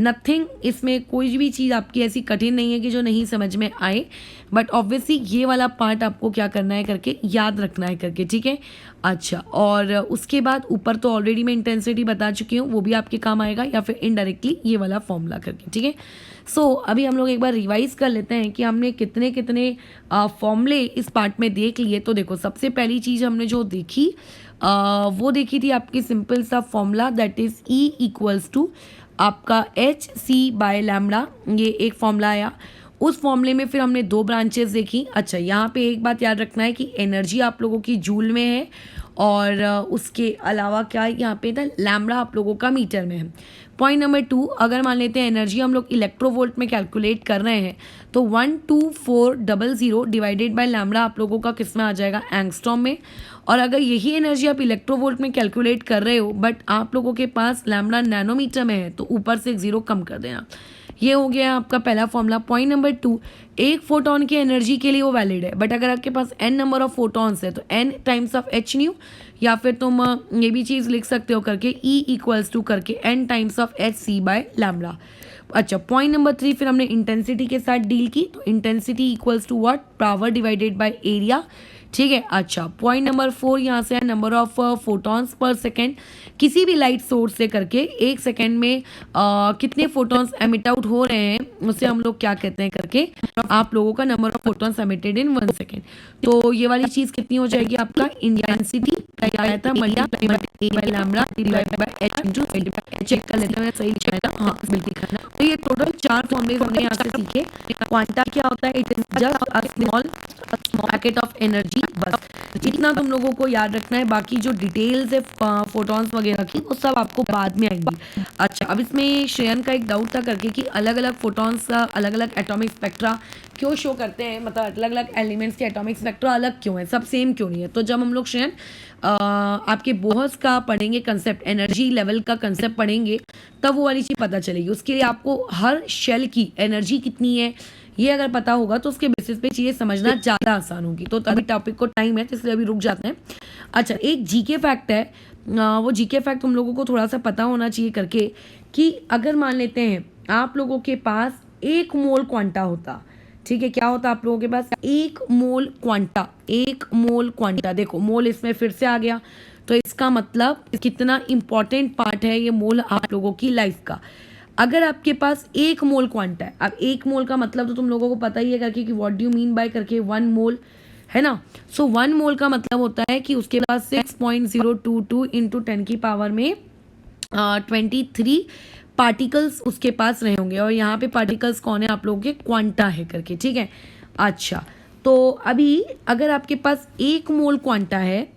S1: नथिंग, इसमें कोई भी चीज़ आपकी ऐसी कठिन नहीं है कि जो नहीं समझ में आए, बट ऑब्वियसली ये वाला पार्ट आपको क्या करना है करके याद रखना है करके, ठीक है। अच्छा, और उसके बाद ऊपर तो ऑलरेडी मैं इंटेंसिटी बता चुकी हूँ, वो भी आपके काम आएगा, या फिर इनडायरेक्टली ये वाला फॉर्मूला करके, ठीक है। सो अभी हम लोग एक बार रिवाइज कर लेते हैं कि हमने कितने कितने फॉर्मूले इस पार्ट में देख लिए। तो देखो, सबसे पहली चीज़ हमने जो देखी वो देखी थी आपकी सिंपल सा formula, that is E equals to आपका HC बाय लैम्बडा, ये एक फॉर्मूला आया। उस फॉर्मूले में फिर हमने 2 ब्रांचेस देखी। अच्छा, यहाँ पे एक बात याद रखना है कि एनर्जी आप लोगों की जूल में है, और उसके अलावा क्या यहाँ पे था, लैम्बडा आप लोगों का मीटर में है। पॉइंट नंबर 2, अगर मान लेते हैं एनर्जी हम लोग इलेक्ट्रोवोल्ट में कैलकुलेट कर रहे हैं तो 12400 डिवाइडेड बाय लैम्बडा आप लोगों का किस में आ जाएगा, एंगस्ट्रॉम में। और अगर यही एनर्जी आप इलेक्ट्रोवोल्ट में कैलकुलेट कर रहे हो बट आप लोगों के पास लैम्बडा नैनोमीटर में है तो ऊपर से एक 0 कम कर देना। ये हो गया आपका पहला फॉर्मूला। पॉइंट नंबर 2, एक फोटोन की एनर्जी के लिए वो वैलिड है, बट अगर आपके पास n नंबर ऑफ फोटॉन्स है तो n times of h new, या फिर तुम ये भी चीज़ लिख सकते हो करके E इक्वल्स टू करके n times of HC by lambda. अच्छा, पॉइंट नंबर 3 फिर हमने इंटेंसिटी के साथ डील की, तो intensity equals to what, power divided by area, ठीक है। अच्छा, पॉइंट नंबर 4 यहाँ से है number of photons per second, किसी भी लाइट सोर्स से करके 1 सेकेंड में कितने फोटॉन्स एमिट आउट हो रहे हैं उसे हम लोग क्या कहते हैं करके, आप लोगों का number of photons emitted in 1 second. तो ये वाली चीज़ कितनी हो जाएगी आपका, इंटेंसिटी चेक कर लेते हैं, सही लिखा है ना, हाँ बिल्कुल लिखा है ना। तो ये टोटल 4 फॉर्मूले हमने यहाँ से सीखे। क्वांटा क्या होता है, it is just a small packet of energy, बस इतना तुम लोगों को याद रखना है। बाकी जो डिटेल्स है फोटॉन्स वगैरह की वो सब आपको बाद में आएंगी। अच्छा, अब इसमें श्रेयन का एक डाउट था करके कि अलग अलग फोटॉन्स अलग अलग एटॉमिक स्पेक्ट्रा क्यों शो करते हैं, मतलब अलग अलग एलिमेंट्स के एटॉमिक स्पेक्ट्रा अलग क्यों है, सब सेम क्यों नहीं है। तो जब हम लोग श्रेयन आपके बोहर्स का पढ़ेंगे कंसेप्ट, एनर्जी लेवल का कंसेप्ट पढ़ेंगे, तब वो वाली चीज़ पता चलेगी। उसके लिए आपको हर शेल की एनर्जी कितनी है ये अगर पता होगा तो उसके बेसिस पे चीज़ें समझना ज़्यादा आसान होगी। तो तभी टॉपिक को टाइम है तो इसलिए अभी रुक जाते हैं। अच्छा, एक जीके फैक्ट है, वो जीके फैक्ट तुम लोगों को थोड़ा सा पता होना चाहिए करके कि अगर मान लेते हैं आप लोगों के पास 1 मोल क्वांटा होता, ठीक है, क्या होता आप लोगों के पास 1 मोल क्वांटा, 1 मोल क्वांटा। देखो मोल इसमें फिर से आ गया, तो इसका मतलब कितना इंपॉर्टेंट पार्ट है ये मोल आप लोगों की लाइफ का। अगर आपके पास 1 मोल क्वांटा है, अब 1 मोल का मतलब तो तुम लोगों को पता ही है करके कि what do you mean bye करके 1 मोल, है ना। सो 1 मोल का मतलब होता है कि उसके पास 6.022 इंटू 10 की पावर में 23 पार्टिकल्स उसके पास रहे होंगे, और यहाँ पे पार्टिकल्स कौन है आप लोगों के, क्वांटा है करके, ठीक है। अच्छा, तो अभी अगर आपके पास 1 मोल क्वांटा है,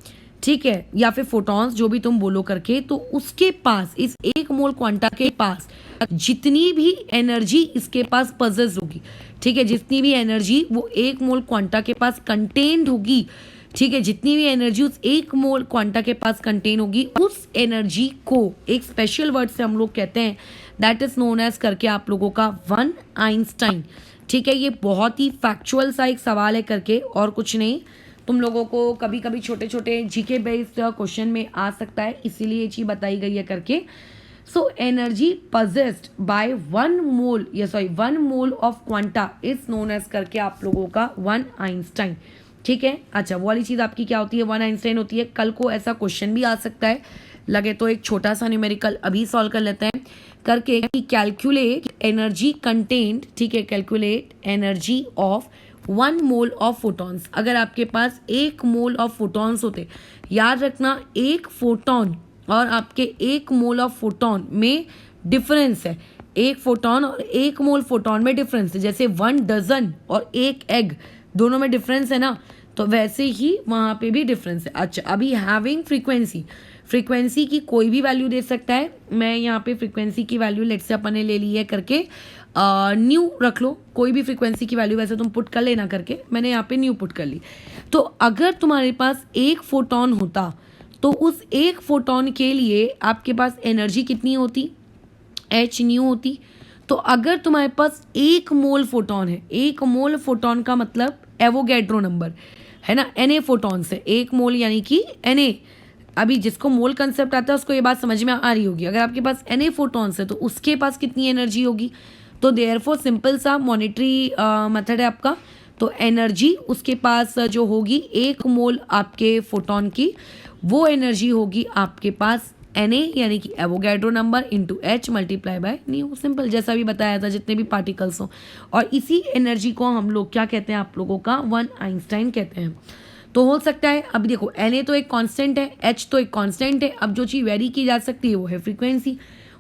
S1: ठीक है, या फिर फोटॉन्स जो भी तुम बोलो करके, तो उसके पास इस 1 मोल क्वांटा के पास जितनी भी एनर्जी इसके पास पजेस होगी, ठीक है, जितनी भी एनर्जी वो 1 मोल क्वांटा के पास कंटेन्ड होगी, ठीक है, जितनी भी एनर्जी उस 1 मोल क्वांटा के पास कंटेन होगी, उस एनर्जी को एक स्पेशल वर्ड से हम लोग कहते हैं, दैट इज नोन एज करके आप लोगों का 1 आइंस्टाइन। ठीक है, ये बहुत ही फैक्चुअल सा एक सवाल है करके, और कुछ नहीं। तुम लोगों को कभी कभी छोटे छोटे जीके बेस्ड क्वेश्चन में आ सकता है, इसीलिए ये चीज़ बताई गई है करके। So energy possessed by 1 mole of quanta is known as करके आप लोगों का 1 आइंस्टाइन। ठीक है, अच्छा, वो वाली चीज़ आपकी क्या होती है, 1 आइंस्टाइन होती है। कल को ऐसा क्वेश्चन भी आ सकता है, लगे तो एक छोटा सा न्यूमेरिकल अभी सॉल्व कर लेते हैं करके, कि कैलकुलेट एनर्जी कंटेन्ड, ठीक है, calculate energy of 1 mole of photons. अगर आपके पास 1 मोल ऑफ फोटॉन्स होते, याद रखना 1 फोटॉन और आपके 1 मोल ऑफ फोटॉन में डिफरेंस है। 1 फोटॉन और 1 मोल फोटॉन में डिफरेंस है, जैसे 1 डजन और 1 एग, दोनों में डिफरेंस है ना, तो वैसे ही वहाँ पे भी डिफरेंस है। अच्छा, अभी हैविंग फ्रीक्वेंसी की कोई भी वैल्यू दे सकता है। मैं यहाँ पे फ्रीक्वेंसी की वैल्यू लेट से अपन ने ले ली है करके, न्यू रख लो, कोई भी फ्रीक्वेंसी की वैल्यू वैसे तुम पुट कर लेना करके, मैंने यहाँ पे न्यू पुट कर ली। तो अगर तुम्हारे पास 1 फोटॉन होता तो उस 1 फोटॉन के लिए आपके पास एनर्जी कितनी होती, h न्यू होती। तो अगर तुम्हारे पास 1 मोल फोटॉन है, 1 मोल फोटॉन का मतलब एवोगैड्रो नंबर है ना, Na फोटॉन से 1 मोल यानी कि Na। अभी जिसको मोल कंसेप्ट आता है उसको ये बात समझ में आ रही होगी। अगर आपके पास Na फोटॉन्स है तो उसके पास कितनी एनर्जी होगी, तो देयरफॉर सिंपल सा मॉनिटरी मेथड है आपका। तो एनर्जी उसके पास जो होगी 1 मोल आपके फोटॉन की, वो एनर्जी होगी आपके पास Na यानी कि Avogadro number into h multiply by new, simple, जैसा भी बताया था, जितने भी पार्टिकल्स हों। और इसी एनर्जी को हम लोग क्या कहते हैं, आप लोगों का 1 आइंस्टाइन कहते हैं। तो हो सकता है, अभी देखो Na तो एक कांस्टेंट है, h तो एक कांस्टेंट है। अब जो चीज़ वेरी की जा सकती है वो है फ्रीक्वेंसी।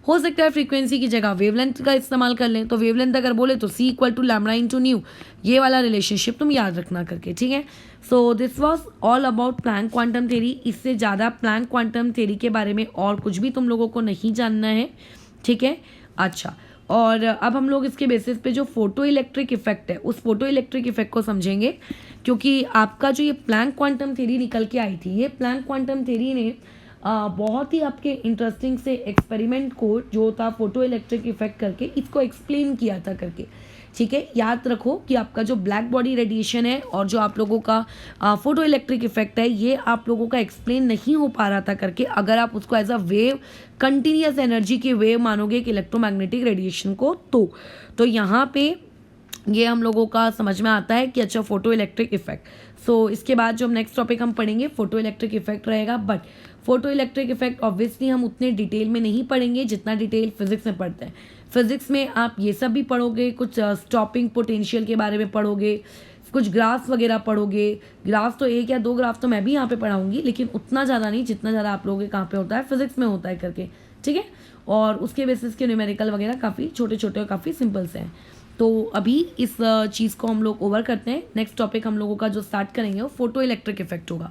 S1: हो सकता है फ्रीक्वेंसी की जगह वेवलेंथ का इस्तेमाल कर लें, तो वेवलेंथ अगर बोले तो C = लैम्बडा इंटू न्यू, ये वाला रिलेशनशिप तुम याद रखना करके, ठीक है। So this was all about Planck quantum theory. इससे ज़्यादा प्लैंक क्वांटम थ्योरी के बारे में और कुछ भी तुम लोगों को नहीं जानना है, ठीक है। अच्छा, और अब हम लोग इसके बेसिस पे जो फोटो इलेक्ट्रिक इफेक्ट है, उस फोटो इलेक्ट्रिक इफेक्ट को समझेंगे, क्योंकि आपका जो ये प्लैंक क्वांटम थ्योरी निकल के आई थी, ये प्लैंक क्वांटम थ्योरी ने बहुत ही आपके इंटरेस्टिंग से एक्सपेरिमेंट को जो था फोटो इलेक्ट्रिक इफेक्ट करके इसको एक्सप्लेन किया था करके, ठीक है। याद रखो कि आपका जो ब्लैक बॉडी रेडिएशन है और जो आप लोगों का फोटो इलेक्ट्रिक इफेक्ट है, ये आप लोगों का एक्सप्लेन नहीं हो पा रहा था करके, अगर आप उसको as a wave, continuous energy की वेव मानोगे कि इलेक्ट्रोमैग्नेटिक रेडिएशन को, तो यहाँ पे ये हम लोगों का समझ में आता है कि अच्छा, फोटो इलेक्ट्रिक इफेक्ट। सो इसके बाद जो नेक्स्ट टॉपिक हम पढ़ेंगे फोटो इलेक्ट्रिक इफेक्ट रहेगा। But photo electric effect obviously हम उतने डिटेल में नहीं पढ़ेंगे जितना डिटेल फिजिक्स में पढ़ते हैं। फिजिक्स में आप ये सब भी पढ़ोगे, कुछ स्टॉपिंग पोटेंशियल के बारे में पढ़ोगे, कुछ ग्राफ्स वगैरह पढ़ोगे। ग्राफ्स तो 1 या 2 ग्राफ तो मैं भी यहाँ पे पढ़ाऊंगी, लेकिन उतना ज़्यादा नहीं जितना ज़्यादा आप लोगों के कहाँ पे होता है, फिजिक्स में होता है करके, ठीक है। और उसके बेसिस के न्यूमेरिकल वगैरह काफ़ी छोटे छोटे और काफ़ी सिंपल से हैं। तो अभी इस चीज़ को हम लोग ओवर करते हैं। नेक्स्ट टॉपिक हम लोगों का जो स्टार्ट करेंगे वो फोटो इलेक्ट्रिक इफेक्ट होगा।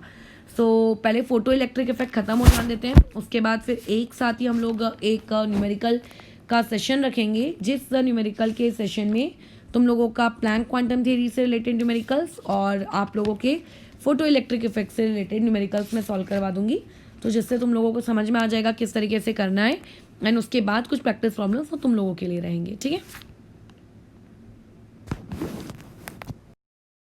S1: सो पहले फोटो इलेक्ट्रिक इफेक्ट खत्म हो जाने देते हैं, उसके बाद फिर एक साथ ही हम लोग एक न्यूमेरिकल का सेशन रखेंगे, जिस न्यूमेरिकल के सेशन में तुम लोगों का प्लैंक क्वांटम थ्योरी से रिलेटेड न्यूमेरिकल्स और आप लोगों के फोटो इलेक्ट्रिक इफेक्ट से रिलेटेड न्यूमेरिकल्स मैं सॉल्व करवा दूंगी, तो जिससे तुम लोगों को समझ में आ जाएगा किस तरीके से करना है। एंड उसके बाद कुछ प्रैक्टिस प्रॉब्लम्स तो तुम लोगों के लिए रहेंगे, ठीक है।